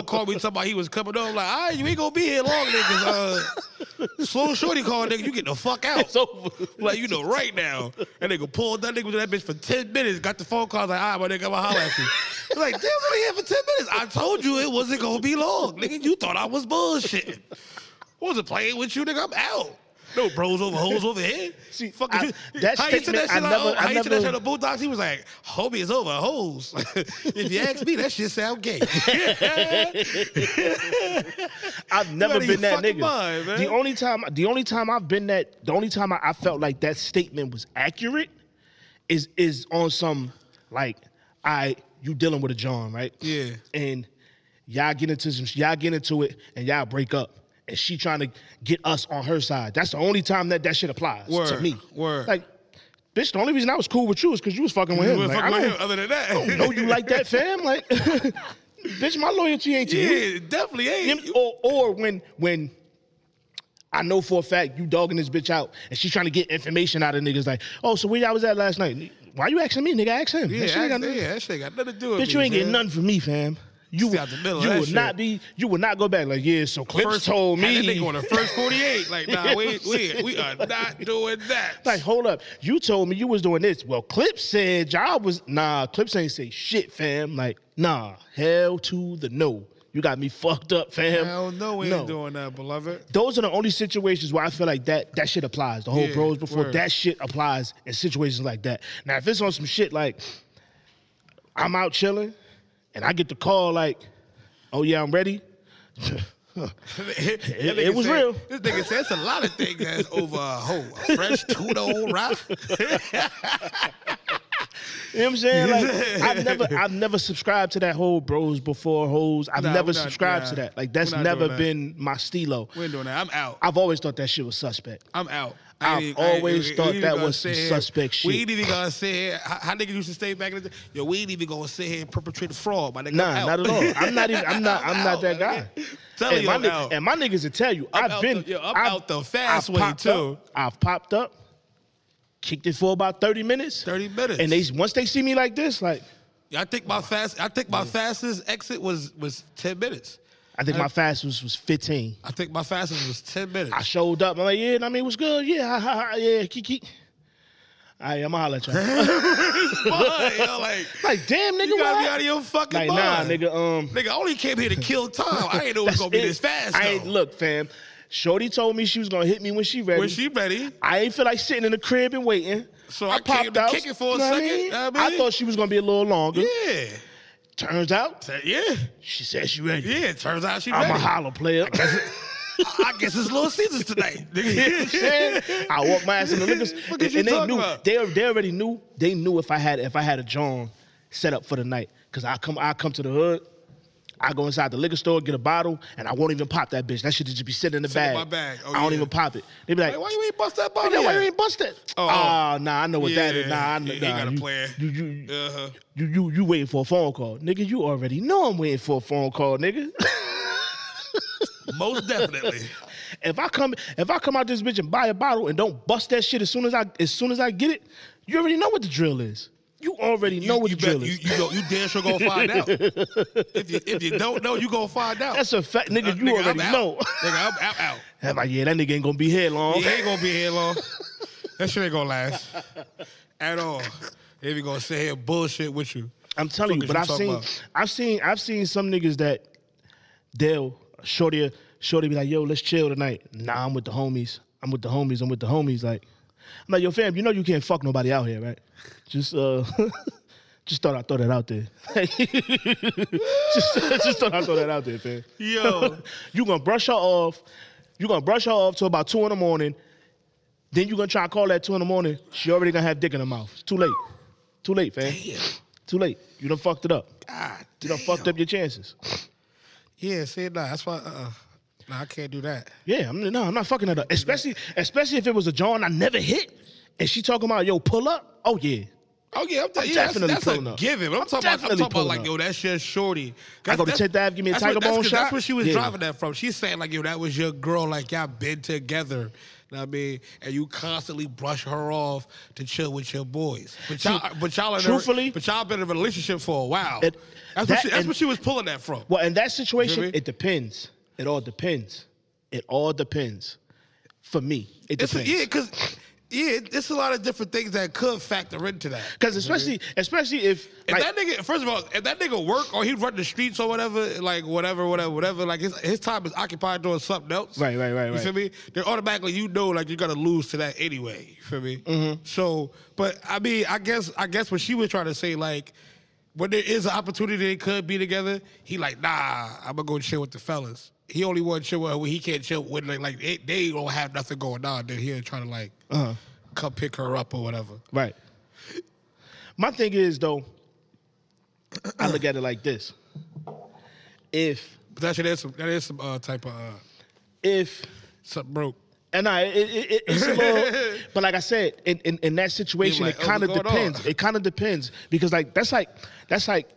called me talking about he was coming up. I'm like, all right, you ain't gonna be here long, niggas. Slow shorty call, nigga. You get the fuck out. It's over. Like, you know, right now. And nigga pulled that nigga with that bitch for 10 minutes. Got the phone call. Like, all right, my nigga, I'm gonna holler at you. He's like, damn, I'm only here for 10 minutes. I told you it wasn't gonna be long, nigga. You thought I was bullshitting. Wasn't playing with you, nigga. I'm out. No bros over hoes over here. See, fucking that how you said that shit? How you said that shit on the Bulldogs? He was like, "Homie is over hoes." If you ask me, that shit sound gay. I've never been that nigga. Mind, man. The only time I've been that, the only time I felt like that statement was accurate, is on some like, you dealing with a John, right? Yeah. And y'all get into it, and y'all break up. And she trying to get us on her side. That's the only time that shit applies to me. Word. Like, bitch, the only reason I was cool with you is because you was fucking with him. You was like, fucking with him. Other than that, I don't know you like that, fam. Like, bitch, my loyalty ain't to you. Yeah, it definitely ain't. Or when I know for a fact you dogging this bitch out and she trying to get information out of niggas like, oh, so where y'all was at last night? Why you asking me, nigga? Ask him. Yeah, that shit got nothing to do with bitch, me. You ain't getting nothing from me, fam. You would not go back like, yeah, so Clips told me. That nigga on the first 48. Like, nah, we are not doing that. Like, hold up. You told me you was doing this. Well, Clips said y'all was, Clips ain't say shit, fam. Like, nah, hell to the no. You got me fucked up, fam. Hell no, we ain't doing that, beloved. Those are the only situations where I feel like that shit applies. The whole bros before, word. That shit applies in situations like that. Now, if it's on some shit like, I'm out chilling, and I get the call like, oh yeah, I'm ready. It was real. This nigga said it's a lot of things that's over a fresh tuna on rock. You know what I'm saying? Like, I've never subscribed to that whole bros before hoes. I've never subscribed to that. Like, that's never been my stilo. We ain't doing that. I'm out. I've always thought that shit was suspect. I'm out. I've always thought that was some suspect shit. We ain't even gonna sit here. How niggas used to stay back in the day? Yo, we ain't even gonna sit here and perpetrate a fraud. My nigga, nah, not at all. I'm not that guy. And my niggas will tell you, I'm out the fast way too. I've popped up, kicked it for about 30 minutes. 30 minutes. And once they see me like this, like, I think my fastest exit was 10 minutes. I think my fastest was 15. I think my fastest was 10 minutes. I showed up. I'm like, yeah, I mean, what's good? Yeah, yeah, kiki. All right, I'm gonna holler at y'all. Like, damn, nigga, you gotta be out of your fucking mind. Nah, nigga, nigga, I only came here to kill time. I ain't know it was gonna be this fast. Look, fam. Shorty told me she was gonna hit me when she ready. When she ready. I ain't feel like sitting in the crib and waiting. So I popped out. Kick it for a second. I thought she was gonna be a little longer. Yeah. Turns out, she said she ready. Yeah, turns out she ready. I'm a holler player. I guess it's Little Caesars tonight. You know what I'm saying? I walked my ass in the liquors, and they knew. They already knew. They knew if I had a John set up for the night, cause I come to the hood. I go inside the liquor store, get a bottle, and I won't even pop that bitch. That shit just be sitting in the bag. In my bag. Oh, I don't even pop it. They be like, why you ain't bust that bottle? Why you ain't bust that? Oh, nah, I know what that is. Nah, he got a plan. You waiting for a phone call, nigga? You already know I'm waiting for a phone call, nigga. Most definitely. If I come out this bitch and buy a bottle and don't bust that shit as soon as I get it, you already know what the drill is. You already know what the drill is. You damn sure gonna find out. If you don't know, you gonna find out. That's a fact, nigga. You already know. Nigga, I'm out. I'm like, yeah, that nigga ain't gonna be here long. He ain't gonna be here long. That shit ain't gonna last at all. They be gonna sit here and bullshit with you. I'm telling you, but I've seen some niggas that they'll shorty be like, yo, let's chill tonight. Nah, I'm with the homies. Like, I'm like, yo, fam, you know you can't fuck nobody out here, right? Just thought I'd throw that out there. just thought I'd throw that out there, fam. Yo. You gonna brush her off. You gonna brush her off till about 2 a.m. Then you gonna try to call at 2 a.m. She already gonna have dick in her mouth. It's too late. Too late, fam. Damn. Too late. You done fucked it up. God You done fucked up your chances. Yeah, see, nah, that's why, nah, I can't do that. Yeah, I'm not fucking it up. Especially if it was a John I never hit, and she talking about, yo, pull up. Oh, yeah. Oh, yeah, I'm definitely that's a pulling up. given. I'm talking about like, yo, that's just shorty. I go to 10th Ave, give me a Tiger Bone shot. That's where she was driving that from. She's saying, like, yo, that was your girl, like, y'all been together. You know what I mean? And you constantly brush her off to chill with your boys. But y'all been in a relationship for a while. That's what she was pulling that from. Well, in that situation, You know what I mean? it depends. It all depends. It all depends. For me, it depends. It's a lot of different things that could factor into that. Because especially if like, that nigga, first of all, if that nigga work or he run the streets or whatever, like whatever, like his time is occupied doing something else. Right. You feel me? Then automatically you know like you're gonna lose to that anyway. You feel me? Mm-hmm. So, but I mean, I guess what she was trying to say, like, when there is an opportunity they could be together, he like, nah, I'm gonna go chill with the fellas. He only want to chill with her when he can't chill with like they don't have nothing going on. Then he'll try to like come pick her up or whatever. Right. My thing is though, I look at it like this. But that is some type of something broke. And it's a little, but like I said, in that situation, like, it kind of depends. It kind of depends because like that's like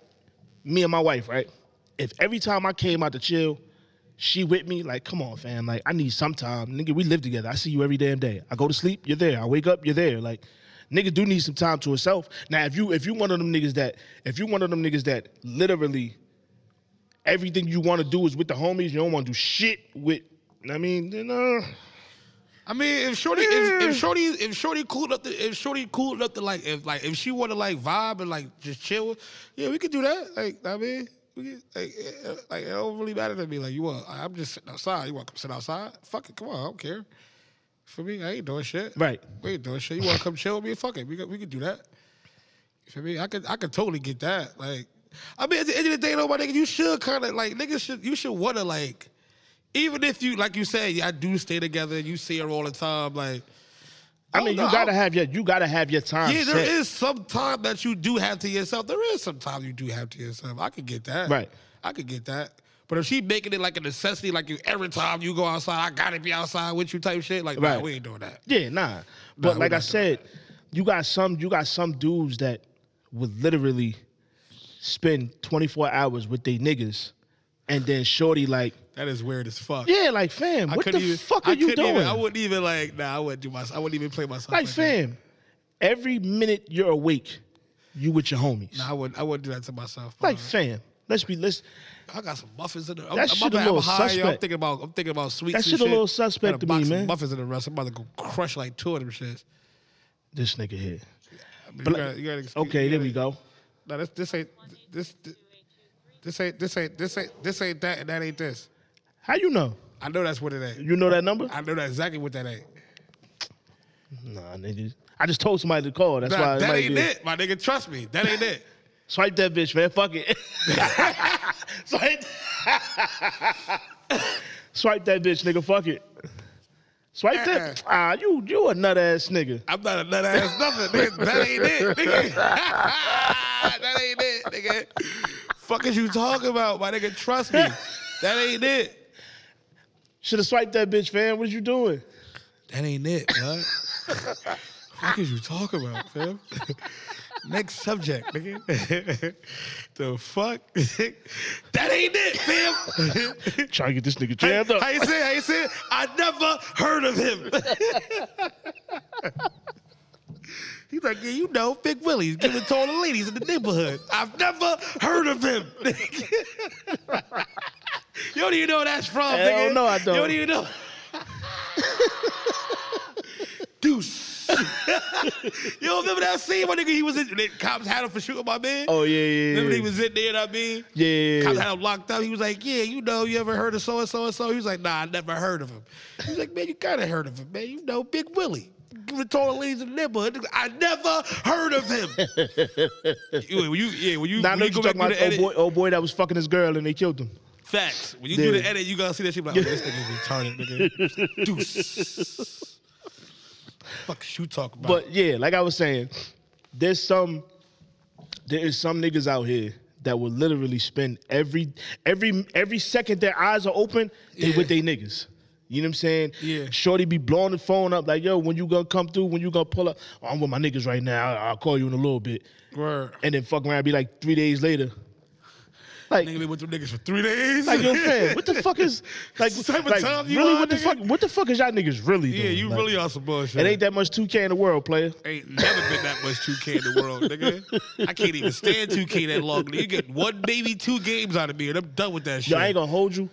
me and my wife, right? If every time I came out to chill, she with me, like, come on, fam, like I need some time, nigga. We live together. I see you every damn day. I go to sleep, you're there. I wake up, you're there. Like, nigga do need some time to herself. Now, if you one of them niggas that literally everything you want to do is with the homies, you don't want to do shit with. I mean, I mean, if Shorty cooled up to like if she want to like vibe and like just chill, yeah, we could do that. Like, I mean, we could, like it don't really matter to me. Like, I'm just sitting outside. You want to come sit outside? Fuck it, come on, I don't care. For me, I ain't doing shit. Right. We ain't doing shit. You want to come chill with me? Fuck it, we could do that. For me, I could totally get that. Like, I mean, at the end of the day, though, my nigga, you should kind of like you should want to like. Even if you, like you said, y'all do stay together and you see her all the time, like. I mean, you gotta have your time. Yeah, set. there is some time that you do have to yourself. There is some time you do have to yourself. I could get that. Right. I could get that. But if she making it like a necessity, like every time you go outside, I gotta be outside with you type shit, like, right. Nah, we ain't doing that. Yeah, nah. But like I said, you got some dudes that would literally spend 24 hours with they niggas, and then shorty like. That is weird as fuck. Yeah, like, fam, what the fuck are you doing? I wouldn't even like, nah, I wouldn't even play myself. Like fam, every minute you're awake, you with your homies. Nah, I wouldn't do that to myself. Like, fam, let's. I got some muffins in there. That shit a little suspect. I'm thinking about sweets. That shit a little suspect to me, man. Muffins in the rest. I'm about to go crush like 2 of them shits. This nigga here. I mean, you gotta, okay, there we go. No, this ain't that, and that ain't this. How you know? I know that's what it ain't. You know that number? I know that exactly what that ain't. Nah, nigga. I just told somebody to call. That's why. That ain't it, my nigga. Trust me, that ain't it. Swipe that bitch, man. Fuck it. Swipe that bitch, nigga. Fuck it. Swipe that. You a nut ass nigga. I'm not a nut ass nothing, nigga. That ain't it, nigga. That ain't it, nigga. Fuck is you talking about, my nigga? Trust me, that ain't it. Should have swiped that bitch, fam. What you doing? That ain't it, blood. Fuck is you talking about, fam? Next subject, nigga. The fuck? That ain't it, fam. Trying to get this nigga jammed up. How you say it? I never heard of him. He's like, yeah, you know, Big Willie's giving to all the ladies in the neighborhood. I've never heard of him. You don't even know where that's from, nigga. Hell no, I don't. You don't even know. Deuce. You don't remember that scene when nigga he was in? The cops had him for shooting my man. Oh yeah. Remember he was in there? You know what I mean? Yeah. Cops had him locked up. He was like, yeah, you know, you ever heard of so and so and so? He was like, nah, I never heard of him. He was like, man, you gotta heard of him, man. You know, Big Willie. Giving to all the ladies in the neighborhood. I never heard of him. When you Now I know go you back talking to the about edit, old boy that was fucking his girl and they killed him. facts. When you do the edit, you gotta see that shit. Like, oh, this nigga's retarded, nigga. Deuce. Fuck you talking about? But yeah, like I was saying, there is some niggas out here that will literally spend every second their eyes are open, they with they niggas. You know what I'm saying? Yeah. Shorty be blowing the phone up like, yo, when you gonna come through? When you gonna pull up? Oh, I'm with my niggas right now. I'll call you in a little bit. Word. And then fuck around, be like 3 days later. Like, Nigga been with them niggas for 3 days. like yo, fam, what the fuck is like? Type of like time you really, on, what the nigga? fuck? What the fuck is y'all niggas really doing? Yeah, you Like, really on some bullshit. It ain't that much 2K in the world, player. Ain't never been that much 2K in the world, nigga. I can't even stand 2K that long. You get one, maybe 2 games out of me, and I'm done with that shit. Yo, I ain't gonna hold you.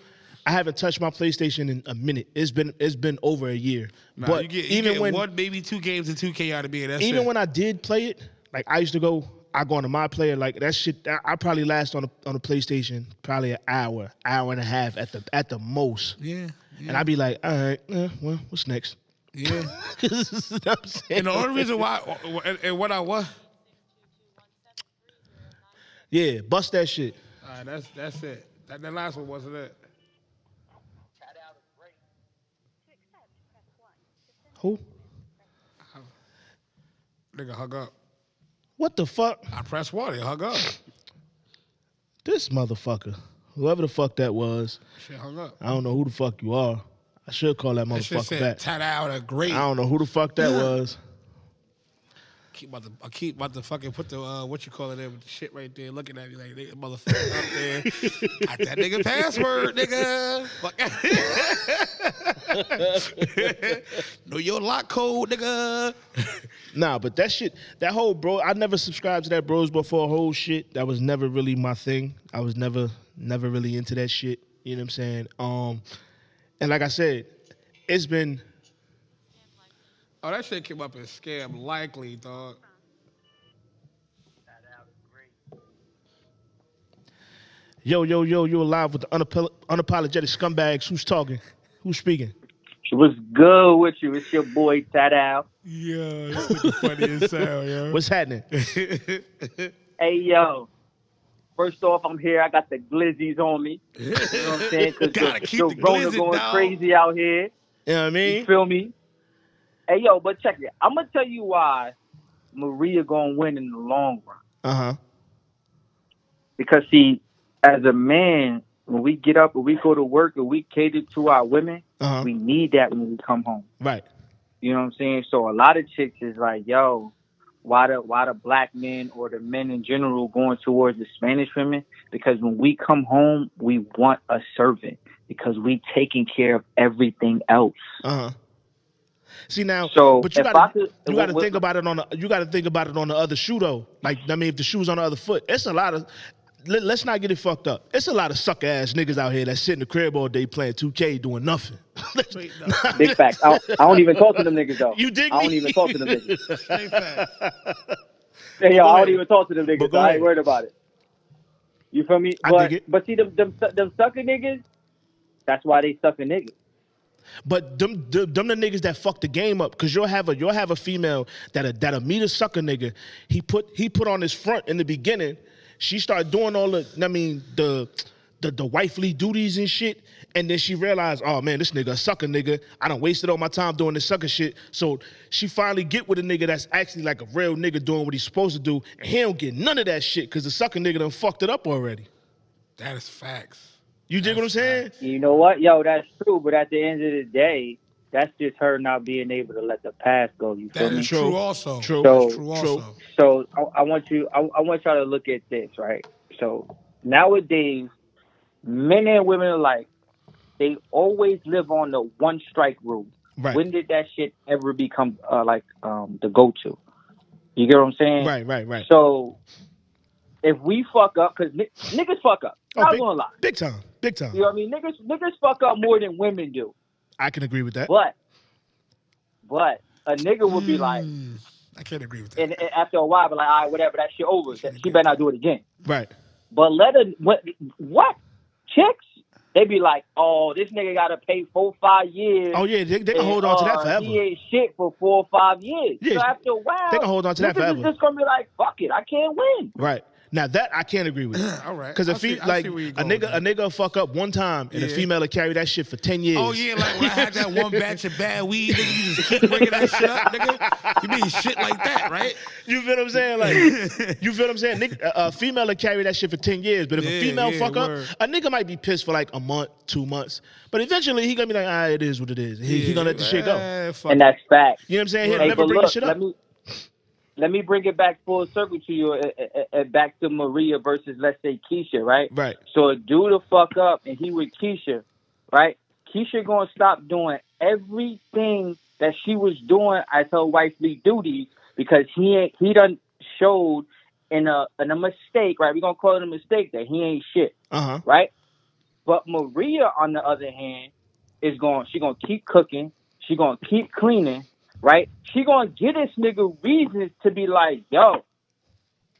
I haven't touched my PlayStation in a minute. It's been over a year. Nah, but you get even when one, maybe 2 games and 2K out of me, and that's even it. when I did play it, like I used to go. I go into my player like that shit. I probably last on a PlayStation probably an hour and a half at the most. Yeah. And I'd be like, all right, well, what's next? Yeah. You know what I'm saying? And the only reason why, and what I was. Yeah, bust that shit. All right, that's it. That last one wasn't it. Who? Nigga hung up. What the fuck? I pressed 1, it hung up. This motherfucker, whoever the fuck that was, Shit hung up. I don't know who the fuck you are. I should call that That shit motherfucker said, back. tat out a great. I don't know who the fuck that was. I keep about to fucking put the what you call it there with the shit right there, looking at me like nigga motherfucker up there. Got that nigga password, nigga. Fuck. Know your lock code, nigga. Nah, but that shit, that whole bro, I never subscribed to that Bros Before whole shit. That was never really my thing. I was never really into that shit. You know what I'm saying? And like I said, it's been. Oh, that shit came up as scam likely, dog. Yo, you're live with the Unapologetic Scumbags. Who's talking? Who's speaking? What's good with you? It's your boy Tadao. Yeah, this nigga funny as hell, yo. What's happening? Hey yo. First off, I'm here. I got the glizzies on me. You know what I'm saying? Gotta Because keep the the Rona glizzy, going dog. crazy out here. You know what I mean? You feel me? Hey yo, but check it. I'm gonna tell you why Maria gonna win in the long run. Uh-huh. Because see, as a man, when we get up and we go to work and we cater to our women, Uh-huh. we need that when we come home. Right. You know what I'm saying? So a lot of chicks is like, yo, why the black men or the men in general going towards the Spanish women? Because when we come home, we want a servant because we taking care of everything else. Uh-huh. See now, So but you if gotta think about it on the other shoe though. Like I mean, if the shoe's on the other foot, it's a lot of. Let's not get it fucked up. It's a lot of sucker ass niggas out here that sit in the crib all day playing 2K doing nothing. Big facts. I don't even talk to them niggas though. You dig I don't me? even talk to them niggas. Straight fact. Hey, yo, I don't even talk to them niggas. But So go I ahead. ain't worried about it. You feel me? I dig it. But see, them sucker niggas, that's why they sucker niggas. But them the niggas that fuck the game up, cause you'll have a female that'll meet a sucker nigga. He put on his front in the beginning. She started doing all the wifely duties and shit, and then she realized, oh man, this nigga a sucker nigga. I done wasted all my time doing this sucker shit. So she finally get with a nigga that's actually like a real nigga doing what he's supposed to do, and he don't get none of that shit, cause the sucker nigga done fucked it up already. That is facts. You dig what I'm saying? You know what? Yo, that's true. But at the end of the day, that's just her not being able to let the past go. You feel That me? is true also. True. That's So, true also. so I want you. I want y'all to look at this, right? So nowadays, men and women alike, they always live on the one strike rule. Right. When did that shit ever become the go to? You get what I'm saying? Right. So if we fuck up, because niggas fuck up, not gonna lie. Big time. You know what I mean? Niggas fuck up more than women do. I can agree with that. But a nigga would be like, I can't agree with that. and after a while, be like, all right, whatever, that shit over. She better not do it again. Right. But let her, what? Chicks? They be like, oh, this nigga got to pay 4-5 years. Oh, yeah, they can hold on to that forever. He ain't shit for 4 or 5 years. Yeah, so after a while, they can hold on to that niggas forever. is just going to be like, fuck it, I can't win. Right. Now that I can't agree with. All right. Because a nigga fuck up one time and a female will carry that shit for 10 years. Oh yeah, like when I had that one batch of bad weed, nigga, you just keep bringing that shit up, nigga. You mean shit like that, right? You feel what I'm saying? Like, you feel what I'm saying? Nigga, a female will carry that shit for 10 years, but if a female fuck up, a nigga might be pissed for like a month, 2 months, but eventually he gonna be like, it is what it is. He gonna let the shit go. And that's fact. You know what I'm saying? He'll never bring the shit up. Let me bring it back full circle to you, back to Maria versus, let's say, Keisha, right? Right. So a dude will fuck up and he with Keisha, right? Keisha gonna stop doing everything that she was doing as her wifely duties because he done showed in a mistake, right? We're gonna call it a mistake that he ain't shit, right? But Maria, on the other hand, she gonna keep cooking, she gonna keep cleaning. Right? She gonna get this nigga reasons to be like, yo,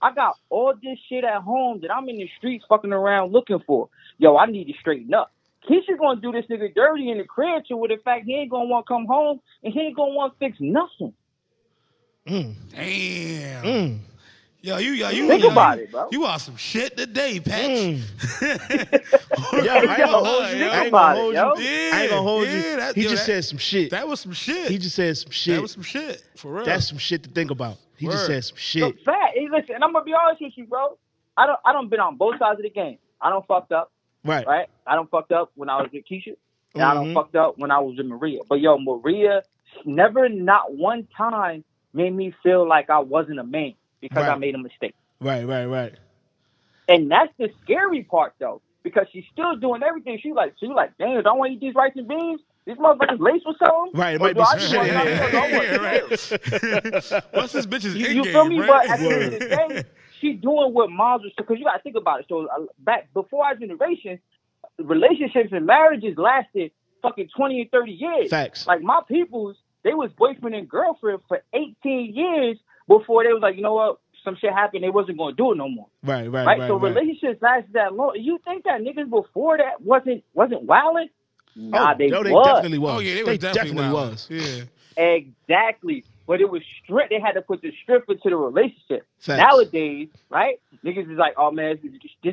I got all this shit at home that I'm in the streets fucking around looking for. Yo, I need to straighten up. Keisha gonna do this nigga dirty in the crib to with the fact he ain't gonna want to come home and he ain't gonna want to fix nothing. Damn. Yo, you think about it, bro. You are some shit today, Patch. I ain't gonna hold you. He just said some shit. That was some shit. He just said some shit. That was some shit. For real. That's some shit to think about. He just said some shit. So fat. Hey, listen, and I'm gonna be honest with you, bro. I don't been on both sides of the game. I don't fucked up. Right. I don't fucked up when I was with Keisha. And I don't fucked up when I was with Maria. But yo, Maria never not one time made me feel like I wasn't a man because I made a mistake. Right. And that's the scary part though, because she's still doing everything. She like, damn, don't want to eat these rice and beans? These motherfuckers laced with something? Right, it might be some shit. What's this bitch's you feel me? Right? But at the end of the day, she doing what moms are, because you got to think about it. So back before our generation, relationships and marriages lasted fucking 20 and 30 years. Facts. Like my peoples, they was boyfriend and girlfriend for 18 years before they was like, you know what? Some shit happened, they wasn't going to do it no more. Right. So relationships lasted that long. You think that niggas before that wasn't wilding? Nah, they definitely was. Oh yeah, they definitely was. Yeah. Exactly. But it was strict. They had to put the strip into the relationship. Facts. Nowadays, right? Niggas is like, oh man, this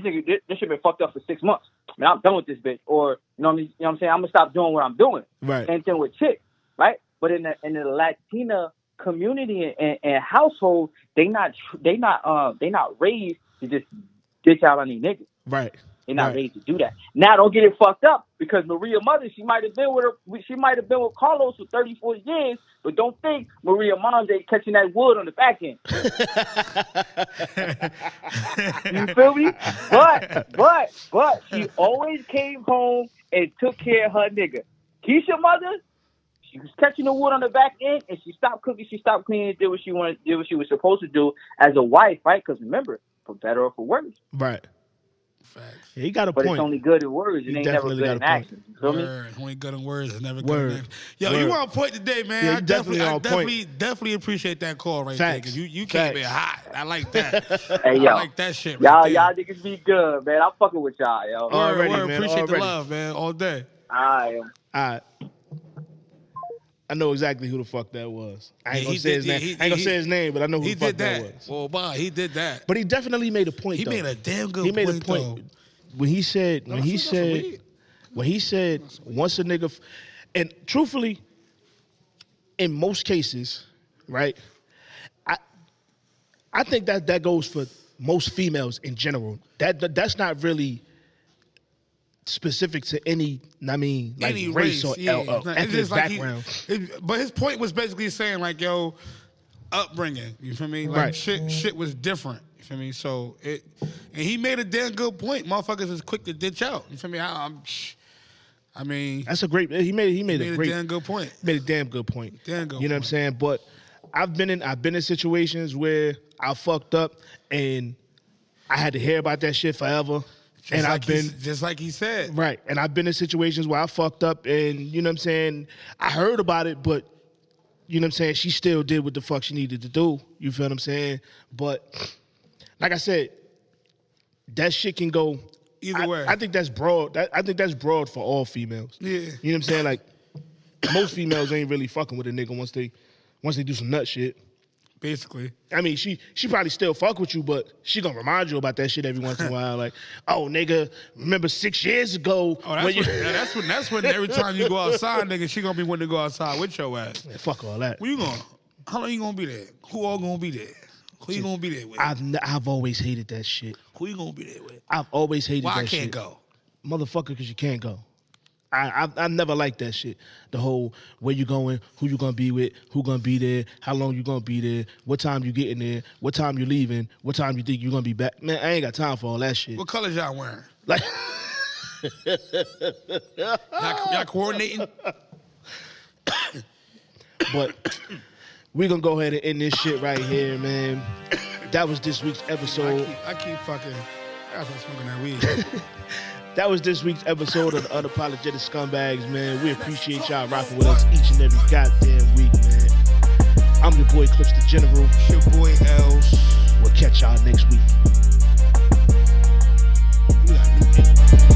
shit been fucked up for 6 months. Man, I'm done with this bitch. Or you know what I'm saying? I'm gonna stop doing what I'm doing. Right. Same thing with chicks, right? But in the Latina community and household, they not raised to just ditch out on these niggas. Right. They're not raised to do that. Now, don't get it fucked up, because Maria mother, she might have been with Carlos for 30, 40 years, but don't think Maria mom's ain't catching that wood on the back end. You feel me? But she always came home and took care of her nigga. Keisha mother, she was catching the wood on the back end, and she stopped cooking, she stopped cleaning, did what she was supposed to do as a wife, right? Because remember, for better or for worse. Right. Facts. Yeah, he got a but point. It's only good in words. It ain't never good in action. You feel me? Only good in words. It's never good in action. Yo, you were on point today, man. Yeah, I definitely appreciate that call right there. Because you came in hot. I like that. Hey, yo. I like that shit right y'all niggas be good, man. I'm fucking with y'all, yo. Already, man. Appreciate the love, man. All day. I am. All right. I know exactly who the fuck that was. I ain't gonna say his name. I ain't gonna say his name, but I know who the fuck that was. Well, boy, he did that. But he definitely made a point. He made a damn good point. He made a point when he said once a nigga, and truthfully, in most cases, right? I think that goes for most females in general. That's not really specific to any, I mean, like Any race or yeah. ethnic It's just like background. But his point was basically saying like, yo, upbringing. You feel me? Like Right. shit was different. You feel me? So and he made a damn good point. Motherfuckers is quick to ditch out. You feel me? I mean, That's a great. He made a great, damn good point. Made a damn good point. Damn good You know what I'm point. saying? But I've been in situations where I fucked up and I had to hear about that shit forever. And I've been just like he said. right. And I've been in situations where I fucked up and you know what I'm saying, I heard about it, but you know what I'm saying, she still did what the fuck she needed to do. You feel what I'm saying? But like I said, that shit can go Either way. I think that's broad. I think that's broad for all females. Yeah. You know what I'm saying? Like most females ain't really fucking with a nigga once they do some nut shit. Basically. I mean, she probably still fuck with you, but she gonna remind you about that shit every once in a while. Like, oh nigga, remember 6 years ago? Oh, that's when every time you go outside, nigga, she gonna be wanting to go outside with your ass. Man, fuck all that. Where you going? How long you gonna be there? Who all gonna be there? Who you gonna be there with? I've always hated that shit. Who you gonna be there with? I've always hated Why that I shit. can't go? Motherfucker, because you can't go. I never liked that shit. The whole where you going, who you gonna be with, who gonna be there, how long you gonna be there, what time you getting there, what time you leaving, what time you think you gonna be back. Man, I ain't got time for all that shit. What colors y'all wearing? Like, Y'all coordinating? but we gonna go ahead and end this shit right here, man. That was this week's episode. I keep fucking. I was smoking that weed. That was this week's episode of the Unapologetic Scumbags, man. We appreciate y'all rocking with us each and every goddamn week, man. I'm your boy Clips the General. It's your boy Els. We'll catch y'all next week. We got new